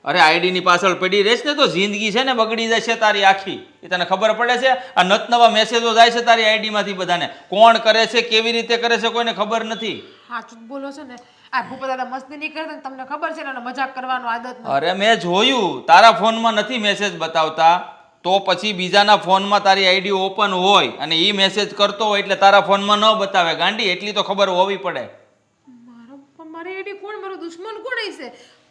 અરે આઈડીની પાછળ પડી રહેશ ને તો જિંદગી છે ને બગડી જશે તારી આખી. એ તને ખબર પડે છે? આ નવા મેસેજો જાય છે તારી આઈડીમાંથી બધાને, કોણ કરે છે કેવી રીતે કરે છે કોઈને ખબર નથી. સાચું જ બોલો છો ને. આ ભૂપત દાદા મસ્તી નહીં કરતા ને, તમને ખબર છે ને એનો મજાક કરવાનો આદત નથી. અરે મેં જોયું, તારા ફોનમાં નથી મેસેજ બતાવતા તો પછી બીજાના ફોનમાં તારી આઈડી ઓપન હોય અને એ મેસેજ કરતો હોય એટલે તારા ફોનમાં ન બતાવે. ગાંડી એટલી તો ખબર હોવી પડે. મારી આઈડી કોણ, મારો દુશ્મન કોણ હશે?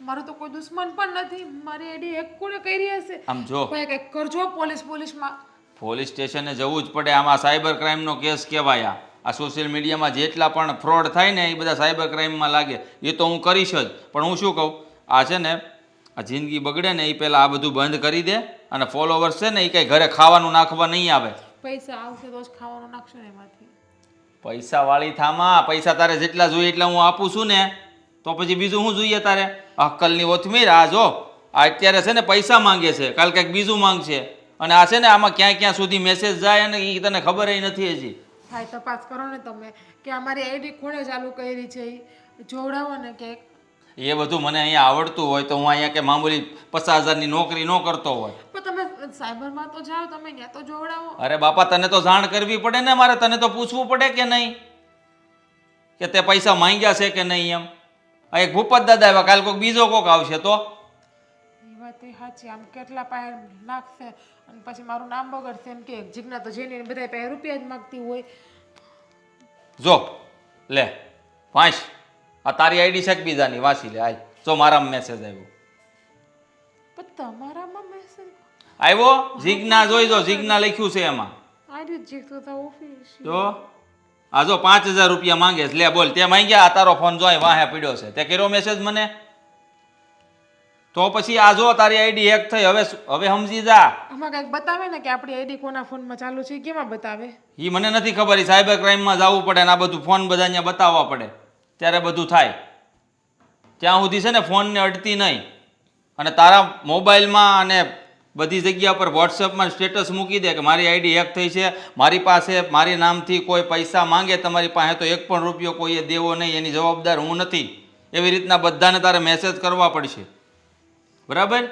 મારો તો કોઈ દુશ્મન પણ નથી. મારી આઈડી એક કોણે કરી હશે? આમ જો ભાઈ કંઈક કરજો પોલીસમાં. પોલીસ સ્ટેશને જવું જ પડે. આમાં સાયબર ક્રાઇમનો કેસ કહેવાય. આ સોશિયલ મીડિયામાં જેટલા પણ ફ્રોડ થાય ને એ બધા સાયબર ક્રાઇમમાં લાગે. એ તો હું કરીશ જ, પણ હું શું કહું, આ છે ને આ જિંદગી બગડે ને એ પહેલાં આ બધું બંધ કરી દે. અને ફોલોવર્સ છે ને એ કંઈ ઘરે ખાવાનું નાખવા નહીં આવે. પૈસા આવશે તો જ ખાવાનું નાખશો ને એમાંથી. પૈસા વાળી થામાં પૈસા તારે જેટલા જોઈએ એટલા હું આપું છું ને, તો પછી બીજું શું જોઈએ તારે? અક્કલની ઓથમીર. આ જો આ અત્યારે છે ને પૈસા માંગે છે, કાલ કંઈક બીજું માંગશે. અને આ છે ને આમાં ક્યાં સુધી મેસેજ જાય અને એ તને ખબર નથી હજી. ભાઈ તપાસ કરો ને તમે કે અમારી આઈડી કોણે ચાલુ કરી છે, જોવડાવો ને કે. એ બધું મને અહીંયા આવડતું હોય તો હું અહીંયા કે મામૂલી 50,000ની નોકરી ન કરતો હોય. પણ તમે સાયબરમાં તો જાઓ, તમે ત્યાં તો જોવડાવો. અરે બાપા, તને તો જાણ કરવી પડે ને, મારે તને તો પૂછવું પડે કે નહીં કે તે પૈસા માંગ્યા છે કે નહીં એમ. આ એક ભૂપત દાદા આવ્યા, કાલ કોઈક બીજો કોક આવશે તો એ વાત એ સાચી. આમ કેટલા પાસે નાખશે અને પછી મારું નામ બગડશે એમ કે જીજ્ઞા તો જેની બધા પાસે રૂપિયા જ માગતી હોય. જો લે વાંચ, આ તારી આઈડી છે કે બીજાની? વાંચી લે. આય જો મારામાં મેસેજ આવ્યો. પણ તમારામાં મેસેજ આવ્યો જીજ્ઞા જોઈ જો, જીજ્ઞા લખ્યું છે એમાં. આવ્યું જ જીગતો તો ઓફિસ. જો આ જો 5,000 રૂપિયા માંગે છે. લે બોલ, તે માંગ્યા? આ તારો ફોન જોઈ વાહે પીડ્યો છે, તે કર્યો મેસેજ મને? તો પછી આ જો તારી આઈડી હેક થઈ. હવે સમજી જા. આમાં કંઈક બતાવે ને કે આપણી આઈડી કોના ફોનમાં ચાલુ છે, કેમાં બતાવે? એ મને નથી ખબર. એ સાયબર ક્રાઇમમાં જવું પડે ને આ બધું ફોન બધા અહીંયા બતાવવા પડે ત્યારે બધું થાય. ત્યાં સુધી છે ને ફોનને અડતી નહીં. અને તારા મોબાઈલમાં અને બધી જગ્યા પર વોટ્સએપમાં સ્ટેટસ મૂકી દે કે મારી આઈડી હેક થઈ છે, મારી પાસે મારી નામથી કોઈ પૈસા માંગે તમારી પાસે તો 1 પણ રૂપિયો કોઈએ દેવો નહીં, એની જવાબદાર હું નથી. એવી રીતના બધાને તારે મેસેજ કરવા પડશે, બરાબર?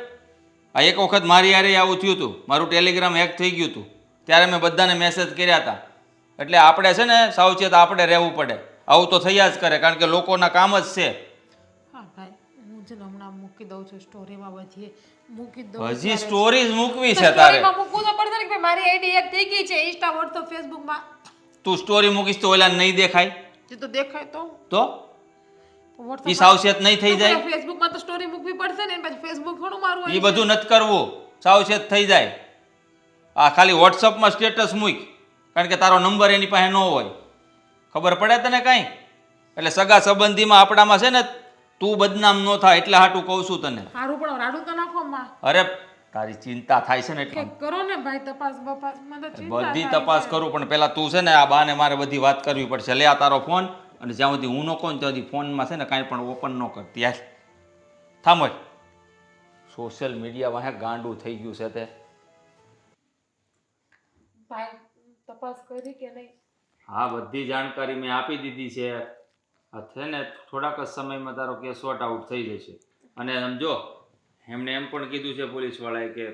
આ એક વખત મારી યારે આવું થયું હતું, મારું ટેલિગ્રામ હેક થઈ ગયું હતું, ત્યારે મેં બધાને મેસેજ કર્યા હતા. એટલે આપણે છે ને સાવચેત આપણે રહેવું પડે. આવું તો થયા જ કરે, કારણ કે લોકોના કામ જ છે. હા ભાઈ, હું છે ને હમણાં મૂકી દઉં છું સ્ટોરીમાં, બધી મૂકી દઉં. હજી સ્ટોરીઝ મૂકવી છે તારે? સ્ટોરીમાં મૂકવું તો પડશે ને કે મારી આઈડી હેક થઈ ગઈ છે, ઇન્સ્ટા, વોટ્સએપ, ફેસબુકમાં. તું સ્ટોરી મૂકીશ તો ઓલા નહીં દેખાય જે તો દેખાય તો તો WhatsApp ઈ સાવચેત નહીં થઈ જાય? ફેસબુકમાં તો સ્ટોરી મૂકવી પડશે ને, પછી ફેસબુક થોડું મારું એ બધું નથી કરવું, સાવચેત થઈ જાય. આ ખાલી વોટ્સઅપમાં સ્ટેટસ મૂક, કારણ કે તારો નંબર એની પાસે ન હોય. ખબર પડે તને કાંઈ? એટલે સગા સંબંધીમાં આપણામાં છે ને તું બદનામ ન થાય એટલા હાટું કહું છું તને. સારું પણ રાડું તો નાખો માં. અરે તારી ચિંતા થાય છે ને એટલે કે કરો ને ભાઈ તપાસ બપાસ, મને તો ચિંતા બધી થાય તપાસ છે. કરું, પણ પેલા તું છે ને આ બાને મારે બધી વાત કરવી પડશે. લે આ તારો ફોન, અને જ્યાં સુધી હું ન કહું ત્યાં સુધી ફોનમાં છે ને કાંઈ પણ ઓપન ન કરતી. યાર થાંભળ, સોશિયલ મીડિયા વાહે ગાંડું થઈ ગયું છે તે. ભાઈ તપાસ કરી કે નહીં? હા, બધી જાણકારી મેં આપી દીધી છે. આ છે ને થોડાક જ સમયમાં તારો કેસ સોર્ટ આઉટ થઈ જશે. અને સમજો, એમણે એમ પણ કીધું છે પોલીસવાળાએ કે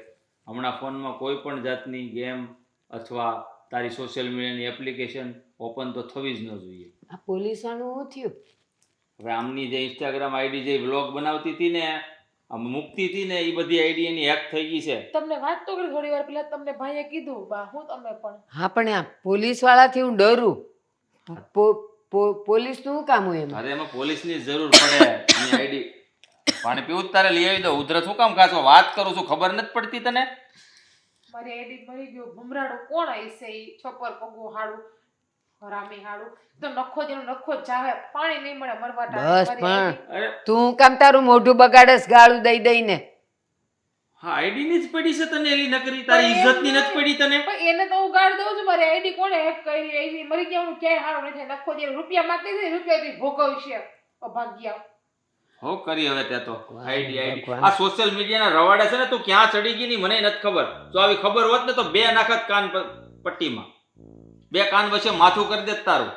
હમણાં ફોનમાં કોઈ પણ જાતની ગેમ અથવા તારી સોશિયલ મીડિયાની એપ્લિકેશન ઓપન તો થવી જ ન જોઈએ. આ પોલીસવાળું શું થયું? હવે આમની જે ઇન્સ્ટાગ્રામ આઈડી જે વ્લોગ બનાવતી હતી ને, આમ મૂકતી હતી ને, એ બધી આઈડી એની હેક થઈ ગઈ છે. તમને વાત તો કરી થોડી વાર પહેલા, તમને ભાઈએ કીધું બા હું તમે પણ. હા પણ આ પોલીસવાળાથી હું ડરું. પોલીસનું શું કામ હોય એમ? અરે એમાં પોલીસની જરૂર પડે. એની આઈડી પાણી પીવું જ તારે લઈ આવી દો. ઉધરસ શું કામ કાચો? વાત કરું છું, ખબર નથી પડતી તને? મારી આઈડી મરી ગયો, ભમરાડો કોણ હશે? ઈ છોપર પગો હાડું, હરામી હાડું તો નખો જેનો નખો જ જાવે, પાણી નહીં મળે મરવા ટાણે. બસ મારી પણ ID અરે તું કામ તારું મોઢું બગાડસ ગાળું દઈ દઈને? હા, આઈડી ની જ પડી છે તને એલી નકરી, તારી ઇજ્જત ની નથી પડી તને? પણ એને તો હું ગાળ દઉં છું, મારી આઈડી કોણે હેક કરી? આઈડી મરી ગયા, હું ક્યાંય હારો નથી. નખો જે રૂપિયા માંગતી હતી, રૂપિયા ભોગવશે અભાગ્યા. હો કરી હવે તે તો આઈડી આ સોશિયલ મીડિયાના રવાડે છે ને, તું ક્યાં ચડી ગઈ ની મને નથી ખબર. જો આવી ખબર હોત ને તો 2 નાખત કાન પટ્ટીમાં, 2 કાન વચ્ચે માથું કરી દેત તારું.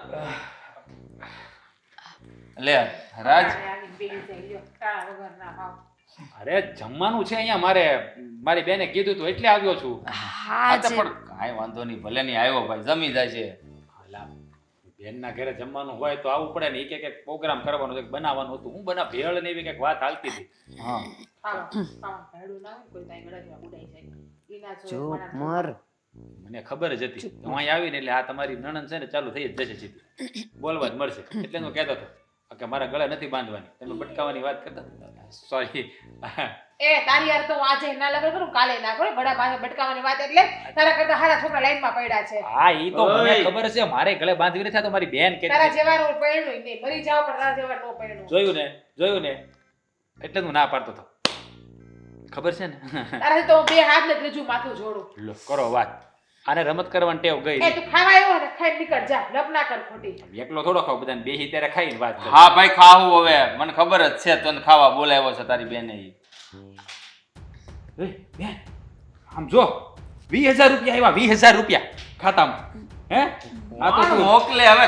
લે રાજ, આવી બેહી જાય, લ્યો, કાળા વગરના ભાવ. અરે જમવાનું છે અહીંયા, મારી બેને કીધું તું એટલે આવ્યો છું. હા આ તો જે પણ કાંઈ વાંધો નહીં, ભલે નહીં આવ્યો ભાઈ, જમી જાય છે. અલા, બેનના ઘરે જમવાનું હોય તો આવવું પડે ને. એ કે પ્રોગ્રામ કરવાનો છે, બનાવવાનું હતું. હું બના ભેળ ને એવી કંઈક વાત હાલતી હતી. હા, ખાવા ભેડું ના હોય, કોઈ તાઈ ગળામાં ઉડાઈ જાય. ઈના જો ચૂપ મર. મને ખબર જ હતી હું અહીં આવીને એટલે આ તમારી નણંદ છે ને ચાલુ થઈ જ જશે સીધી, બોલવા જ મળશે. એટલે હું કહેતો હતો કે મારા ગળે નથી બાંધવાની, તમે બટકાવાની વાત કરતા. સોરી. એ તારી યાર તો હું આજે ના લગન કરું, કાલે ના કરું. ઘડા પાસે બટકાવાની વાત એટલે તારા કરતા હારા છોકરા લાઈનમાં પડ્યા છે. હા, ઈ તો મને ઓય. ખબર છે. મારે ગળે બાંધવી નથી, આ તો મારી બેન કે તારા જેવાનું પરણ્યું નહીં, મરી જાવ પણ તારા જેવા નો પરણ્યું. જોયું ને એટલે હું ના પાડતો હતો. ખબર છે ને? તારાથી તો હું 2 હાથ ને ત્રીજું માથું જોડું. લો કરો વાત. આને રમત કરવાની ટેવ ગઈ. એ તું ખાવા આવ્યો ને ખાઈ નીકળ જા, લપ ના કર ખોટી. એકલો થોડો ખાવ, બધાને બેહી ત્યારે ખાઈને વાત કર. હા ભાઈ ખાવું હવે, મને ખબર જ છે તને ખાવા બોલાવ્યો છે તારી બેને. એ બેન આમ જો 20,000 રૂપિયા આવ્યા, 20,000 રૂપિયા ખાતામાં. હે આ તો તું મોકલે હવે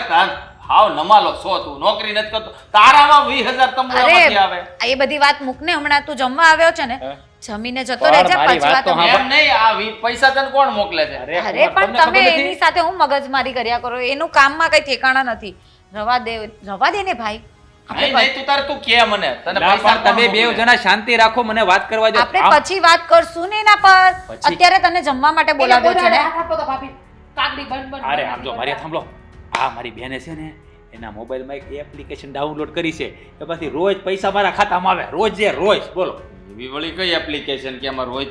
હાવ નમાલો છો તું, નોકરી નથી કરતો, તારામાં 20,000 તંબુરામાંથી આવે. અરે એ બધી વાત મૂકને, હમણાં તું જમવા આવ્યો છે ને, જમીને જતો પણ રહેજે, મારી પછી વાત તો વાત એમ નહીં, આ પૈસા તને કોણ મોકલે છે? અરે પણ તમે એની સાથે હું મગજમારી કર્યા કરો, એનું કામમાં કઈ ઠેકાણા નથી. રવા દે ને ભાઈ, નહીં તું તારે તું કે મને તને ના, પૈસા પણ તમે કોણ બે મોકલે? જણા શાંતિ રાખો, મને વાત કરવા દો. આપણે પછી વાત કરશું ને એના પર. પછી? અત્યારે તને જમવા માટે બોલાવ્યો છે ને. હાથ આપો તો ભાભી કાકડી બન અરે આમ જો મારી સાંભળો, આ મારી બેને છે ને એના મોબાઈલમાં એક એપ્લિકેશન ડાઉનલોડ કરી છે, એમાંથી રોજ પૈસા મારા ખાતામાં આવે, રોજ બોલો. એવી વળી કઈ એપ્લિકેશન કે અમાર રોજ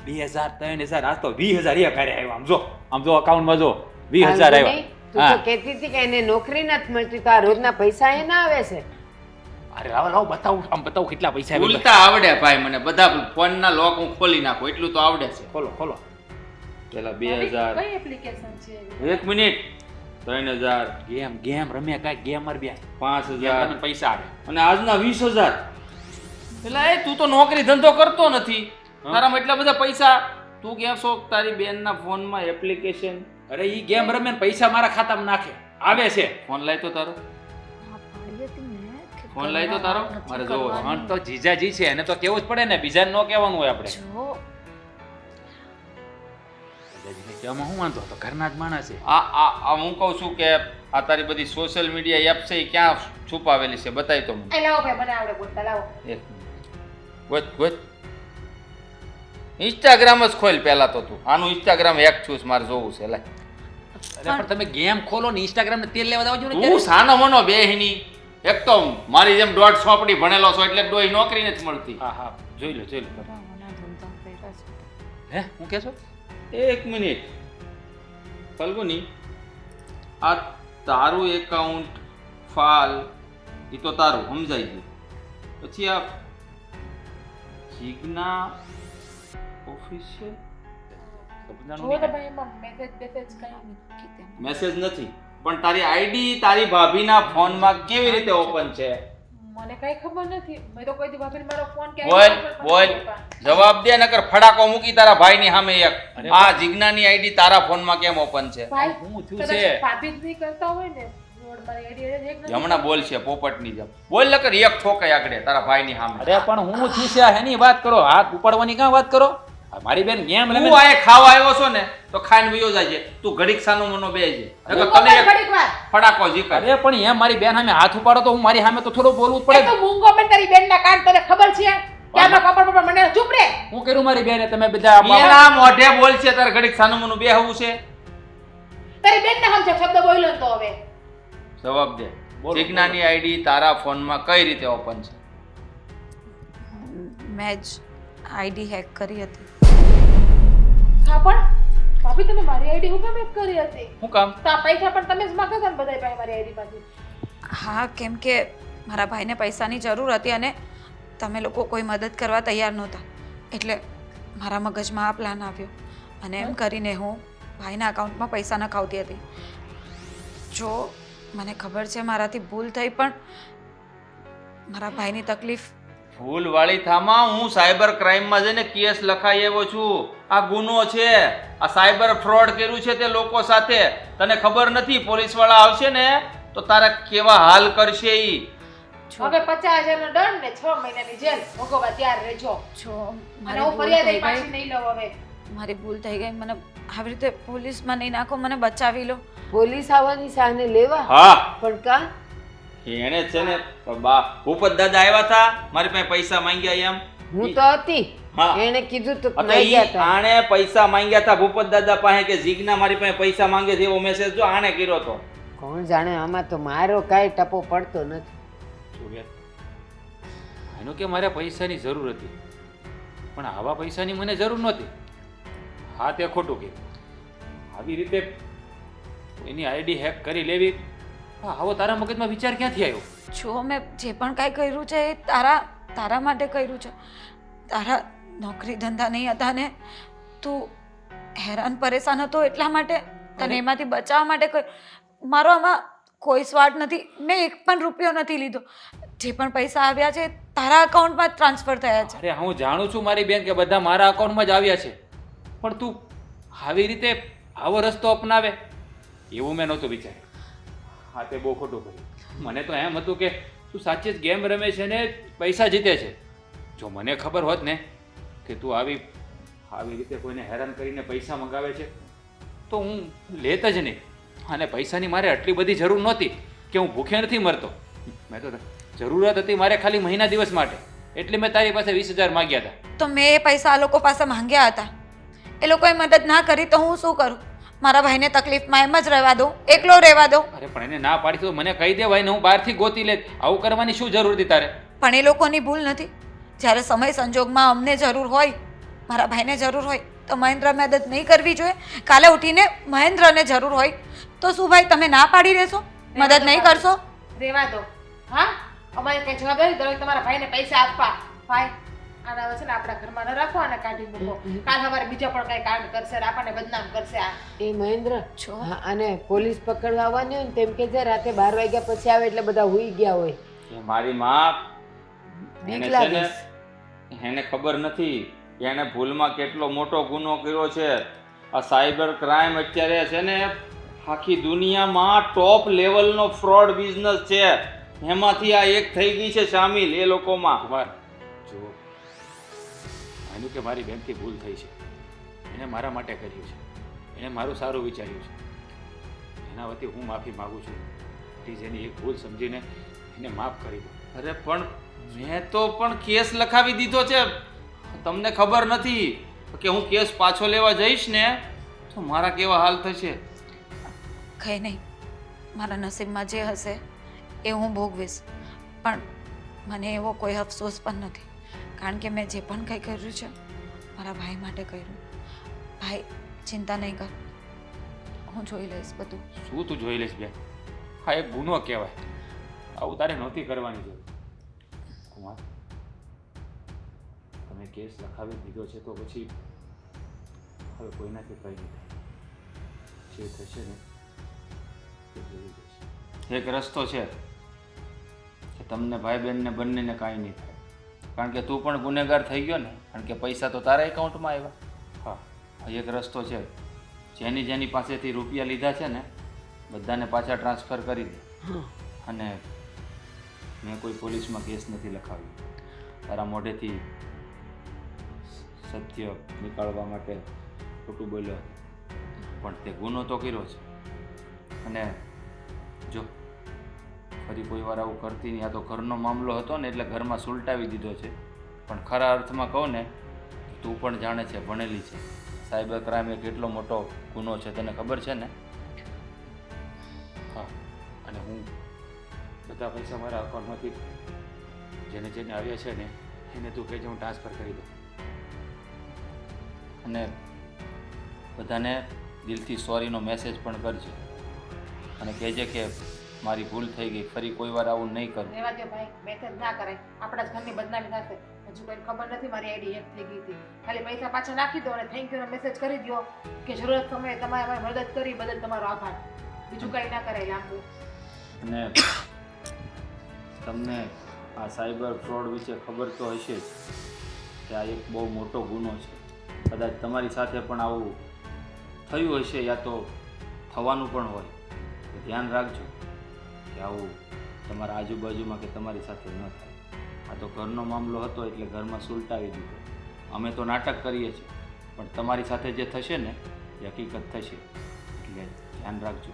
2000 3000 આજ તો 20000 એક હારે આવ્યા. આમ જો અકાઉન્ટમાં જો 20000 આવ્યા. તું તો કહેતી હતી કે એને નોકરી નથી મળતી તો આ રોજના પૈસા એ ના આવે છે. અરે લાવો બતાવું કેટલા પૈસા આવ્યા. ભૂલતા આવડે ભાઈ મને, બધા ફોનના લોક હું ખોલી નાખું એટલું તો આવડે છે. ખોલો પેલા 2000, કઈ એપ્લિકેશન છે? 1 મિનિટ, 3000, ગેમ રમ્યા કાંઈ ગેમ માર બે 5000 પૈસા આવે. અને આજના 20,000. પેલા એ તું તો નોકરી ધંધો કરતો નથી, તારામાં એટલા બધા પૈસા, તું ક્યાં છો તારી બેનના ફોનમાં એપ્લિકેશન? અરે ઈ ગેમ રમે ને પૈસા મારા ખાતામાં નાખે, આવે છે. ફોન લાય તો તારો, ફોન લાય તો તારો, મારે જોવો છે. પણ તો જીજાજી છે એને તો કેવું જ પડે ને, બીજાને ન કહેવાનું હોય આપણે. જો જીજાજીને કહેવામાં શું વાંધો, તો ઘરના જ માણસ છે. આ હું કહું છું કે આ તારી બધી સોશિયલ મીડિયા એપ છે એ ક્યાં છુપાવેલી છે, બતાવી તો મને. એ લાવો ભાઈ, મને આવડે બોલતા, લાવો. એક ગોત ઇન્સ્ટાગ્રામ જ ખોલ પહેલા તો તું, આનું ઇન્સ્ટાગ્રામ હેક છું મારે જોવું છે. લે અરે પણ તમે ગેમ ખોલો ને ઇન્સ્ટાગ્રામ ને તેલ લેવા દાવજો ને તું સાનો મનો બેહની, એક તો મારી જેમ દોઢ સોપડી ભણેલો છો એટલે ડોઈ નોકરી નથી મળતી. હા જોઈ લો હે હું કહેશો? 1 મિનિટ ફલ્ગુની, આ તારું એકાઉન્ટ ફાલ એ તો તારું સમજાઈ ગયું, પછી આ જીજ્ઞા ઓફિશિયલ જુઓ તો ભાઈ એમાં મેસેજ કઈ નથી. મેસેજ નથી, પણ તારી આઈડી તારી ભાભીના ફોનમાં કેવી રીતે ઓપન છે? મને કઈ ખબર નથી, મેં તો કોઈ દી ભાભીને મારો ફોન કે બોલ જવાબ દે, નકર ફડાકો મૂકી તારા ભાઈની સામે એક. આ જીજ્ઞાની આઈડી તારા ફોનમાં કેમ ઓપન છે? ભાઈ હું થયું કદાચ છે? ભાભી જ નહીં કરતા હોય ને, રોડ મારી આઈડી એક નથી. હમણાં બોલ છે પોપટની જેમ, બોલ નકર એક ઠોકાય આગળ તારા ભાઈની સામે. અરે પણ હું થયું છે એની વાત કરો, હાથ ઉપાડવાની ક્યાં વાત કરો? આ મારી બેન ગેમ રમે તું આ ખાવા આવ્યો છો ને તો ખાઈને વયો જાય, તું ઘડીક સાનો મનો બેસજે, નકર મૂંગો તને પણ એક ઘડીક વાર. ફડાકો જીકર. અરે પણ એમ મારી બેન સામે હાથ ઉપાડો તો હું મારી સામે તો થોડું બોલવું જ એ પડે. તો મૂંગો પણ તારી બેનના કાન તને ખબર છે કે આમાં કપડ પપડ મને ચૂપ રે. હું કર્યું મારી બેને? તમે બધા એના મોઢે બોલ છે તારે ઘડીક સાનો મનો બેહવું છે? તારી બેનને સમજે શબ્દ બોલ્યો ને તો હવે જવાબ દે. બોલો, જીજ્ઞાની આઈડી તારા ફોનમાં કઈ રીતે ઓપન છે? મેં જ આઈડી હેક કરી હતી. હા પણ ભાભી તમે મારી આઈડી હું કેમ કરી હતી? શું કામ? તો આ પૈસા પણ તમે જ માંગતા હતા ને બધાય પાસે મારી આઈડી માંથી. હા, કેમ કે મારા ભાઈને પૈસાની જરૂર હતી અને તમે લોકો કોઈ મદદ કરવા તૈયાર નહોતા, એટલે મારા મગજમાં આ પ્લાન આવ્યો અને એમ કરીને હું ભાઈના અકાઉન્ટમાં પૈસા નખાવતી હતી. જો મને ખબર છે મારાથી ભૂલ થઈ, પણ મારા ભાઈની તકલીફ ભૂલ વાળી થામા, હું સાયબર ક્રાઇમમાં જઈને કેસ લખાઈ આવ્યો છું. આ ગુનો છે, આ સાયબર ફ્રોડ કર્યું છે તે લોકો સાથે. તને ખબર નથી, પોલીસ વાળા આવશે ને તો તારા કેવા હાલ કરશે ઈ. હવે 50,000 નો દંડ ને 6 મહિનાની જેલ ભોગવવા તૈયાર રહેજો. જો અને મારી હું ભૂલ ફરિયાદ થઈ પાછી ગઈ, નહીં લઉં હવે. મારી ભૂલ થઈ ગઈ, મને આવી રીતે પોલીસમાં નહીં નાખો, મને બચાવી લો. પોલીસ આવવાની સાને લેવા હા, પણ કા એને છે ને બા ભૂપત દાદા આવ્યા હતા, મારી પાસે પૈસા માંગ્યા એમ. હું તો હતી, હા. એને કીધું તો એટલે લઈ ઈ ગયા હતા. આણે પૈસા માંગ્યા હતા ભૂપત દાદા પાસે કે જીજ્ઞા મારી પાસે પૈસા માંગે છે એવો મેસેજ જો આણે કર્યો હતો. કોણ જાણે, આમાં તો મારો કાંઈ ટપો પડતો નથી. એનું કે મારે પૈસાની જરૂર હતી, પણ આવા પૈસાની મને જરૂર નહોતી. હા તે ખોટું કે આવી રીતે એની આઈડી હેક કરી લેવી, આવો તારા મગજમાં વિચાર ક્યાંથી આવ્યો? જો મેં જે પણ કાંઈ કર્યું છે એ તારા માટે કર્યું છે. તારા નોકરી ધંધા નહીં હતા ને તું હેરાન પરેશાન હતો એટલા માટે, તને એમાંથી બચાવવા માટે મારો આમાં કોઈ સ્વાર્થ નથી. મેં એક પણ રૂપિયો નથી લીધો. જે પણ પૈસા આવ્યા છે તારા અકાઉન્ટમાં ટ્રાન્સફર થયા છે. અરે હું જાણું છું મારી બેન કે બધા મારા અકાઉન્ટમાં જ આવ્યા છે, પણ તું આવી રીતે આવો રસ્તો અપનાવે એવું મેં નહોતું વિચાર્યું. હા તે બહુ ખોટું કર્યું. મને તો એમ હતું કે તું સાચી જ ગેમ રમે છે ને પૈસા જીતે છે. જો મને ખબર હોત ને કે તું આવી રીતે કોઈને હેરાન કરીને પૈસા મંગાવે છે તો હું લેત જ નહીં. અને પૈસાની મારે આટલી બધી જરૂર નહોતી કે હું ભૂખે નથી મરતો. મેં તો જરૂરત હતી મારે ખાલી મહિના દિવસ માટે, એટલે મેં તારી પાસે 20,000 માંગ્યા હતા. તો મેં એ પૈસા આ લોકો પાસે માંગ્યા હતા. એ લોકોએ મદદ ના કરી તો હું શું કરું? મારા ભાઈને તકલીફમાં એમ જ રહેવા દઉં, એકલો રહેવા દઉં? અરે પણ એને ના પાડી તો મને કહી દેવાય ને, હું બહારથી ગોતી લેત. આવું કરવાની શું જરૂર હતી તારે? પણ એ લોકોની ભૂલ નથી. જ્યારે સમય સંજોગમાં અમને જરૂર હોય, મારા ભાઈને જરૂર હોય તો મહેન્દ્ર મદદ નહીં કરવી જોઈએ? કાલે ઉઠીને મહેન્દ્રને જરૂર હોય તો શું ભાઈ તમે ના પાડી દેશો? મદદ નહીં કરશો? રેવા દો. હા, અમારે કઈ જવાબદારી દરેક તમારા ભાઈને પૈસા આપવા. ભાઈ આના વચ્ચે આપણા ઘરમાં ન રાખો અને કાઢી મૂકો. કાલ સવારે બીજા પણ કઈ કાંડ કરશે, આપણને બદનામ કરશે. આ એ મહેન્દ્ર જો. હા, અને પોલીસ પકડવા આવવાની હોય ને તેમ કે છે રાતે 12 વાગ્યા પછી આવે એટલે બધા હુઈ ગયા હોય. એ મારી માં બીક એને છે લાગે ને, એને ખબર નથી એને ભૂલમાં કેટલો મોટો ગુનો કર્યો છે. આ સાયબર ક્રાઇમ અત્યારે છે ને આખી દુનિયામાં ટોપ લેવલનો ફ્રોડ બિઝનેસ છે. એમાંથી આ એક થઈ ગઈ છે સામેલ એ લોકોમાં. કુમાર જો, માન્યું કે મારી બેનથી ભૂલ થઈ છે. એને મારા માટે કર્યું છે, એણે મારું સારું વિચાર્યું છે. એના વતી હું માફી માગું છું. પ્લીઝ એની એક ભૂલ સમજીને એને માફ કરી દો. અરે પણ મેં તો પણ કેસ લખાવી દીધો છે. તમને ખબર નથી કે હું કેસ પાછો લેવા જઈશ ને તો મારા કેવા હાલ થશે. કંઈ નહીં, મારા નસીબમાં જે હશે એ હું ભોગવીશ. પણ મને એવો કોઈ અફસોસ પણ નથી, કારણ કે મેં જે પણ કંઈ કર્યું છે મારા ભાઈ માટે કર્યું. ભાઈ ચિંતા નહીં કર, હું જોઈ લઈશ બધું. શું તું જોઈ લઈશ બેન? હા એક ગુનો કહેવાય. આવું તારે નહોતી કરવાની જરૂર. કુમાર, તમે કેસ લખાવી દીધો છે તો પછી હવે કોઈનાથી કંઈ નહીં થાય. જે થશે ને તે જોઈ જશે. એક રસ્તો છે કે તમને ભાઈ બહેનને બંનેને કાંઈ નહીં થાય. કારણ કે તું પણ ગુનેગાર થઈ ગયો ને, કારણ કે પૈસા તો તારા એકાઉન્ટમાં આવ્યા. હા, એક રસ્તો છે, જેની પાસેથી રૂપિયા લીધા છે ને બધાને પાછા ટ્રાન્સફર કરી દે. અને મેં કોઈ પોલીસમાં કેસ નથી લખાવ્યો. તારા મોઢેથી સત્ય નીકાળવા માટે ખોટું બોલ્યો, પણ તે ગુનો તો કર્યો છે. અને જો ફરી કોઈ વાર આવું કરતી નહીં. આ તો ઘરનો મામલો હતો ને એટલે ઘરમાં સુલટાવી દીધો છે. પણ ખરા અર્થમાં કહું ને તું પણ જાણે છે, ભણેલી છે. સાયબર ક્રાઇમ એ કેટલો મોટો ગુનો છે તને ખબર છે ને? હા, અને હું બધા પૈસા મારા અકાઉન્ટમાંથી જેને જેને આવ્યા છે ને એને તું કહેજે હું ટ્રાન્સફર કરી દઉં. અને બધાને દિલથી સોરીનો મેસેજ પણ કરજે અને કહેજે કે મારી ભૂલ થઈ ગઈ, ફરી કોઈ વાર આવું નહીં કરું. રેવા દો ભાઈ, મેસેજ ના કરાય. આપણા જ ઘરની બદનામી થશે. હજુ કોઈને ખબર નથી મારી આઈડી હેક થઈ ગઈ હતી. ખાલી પૈસા પાછા નાખી દો અને થેન્ક યુ નો મેસેજ કરી દો કે જરૂરત સમયે તમારે અમારી મદદ કરી, બદલ તમારો આભાર. બીજું કંઈ ના કરાય લાંબુ. અને તમને આ સાયબર ફ્રોડ વિશે ખબર તો હશે જ કે આ એક બહુ મોટો ગુનો છે. કદાચ તમારી સાથે પણ આવું થયું હશે યા તો થવાનું પણ હોય. તો ધ્યાન રાખજો કે આવું તમારા આજુબાજુમાં કે તમારી સાથે ન થાય. આ તો ઘરનો મામલો હતો એટલે ઘરમાં સુલટાવી દીધો. અમે તો નાટક કરીએ છીએ, પણ તમારી સાથે જે થશે ને એ હકીકત થશે. એટલે ધ્યાન રાખજો.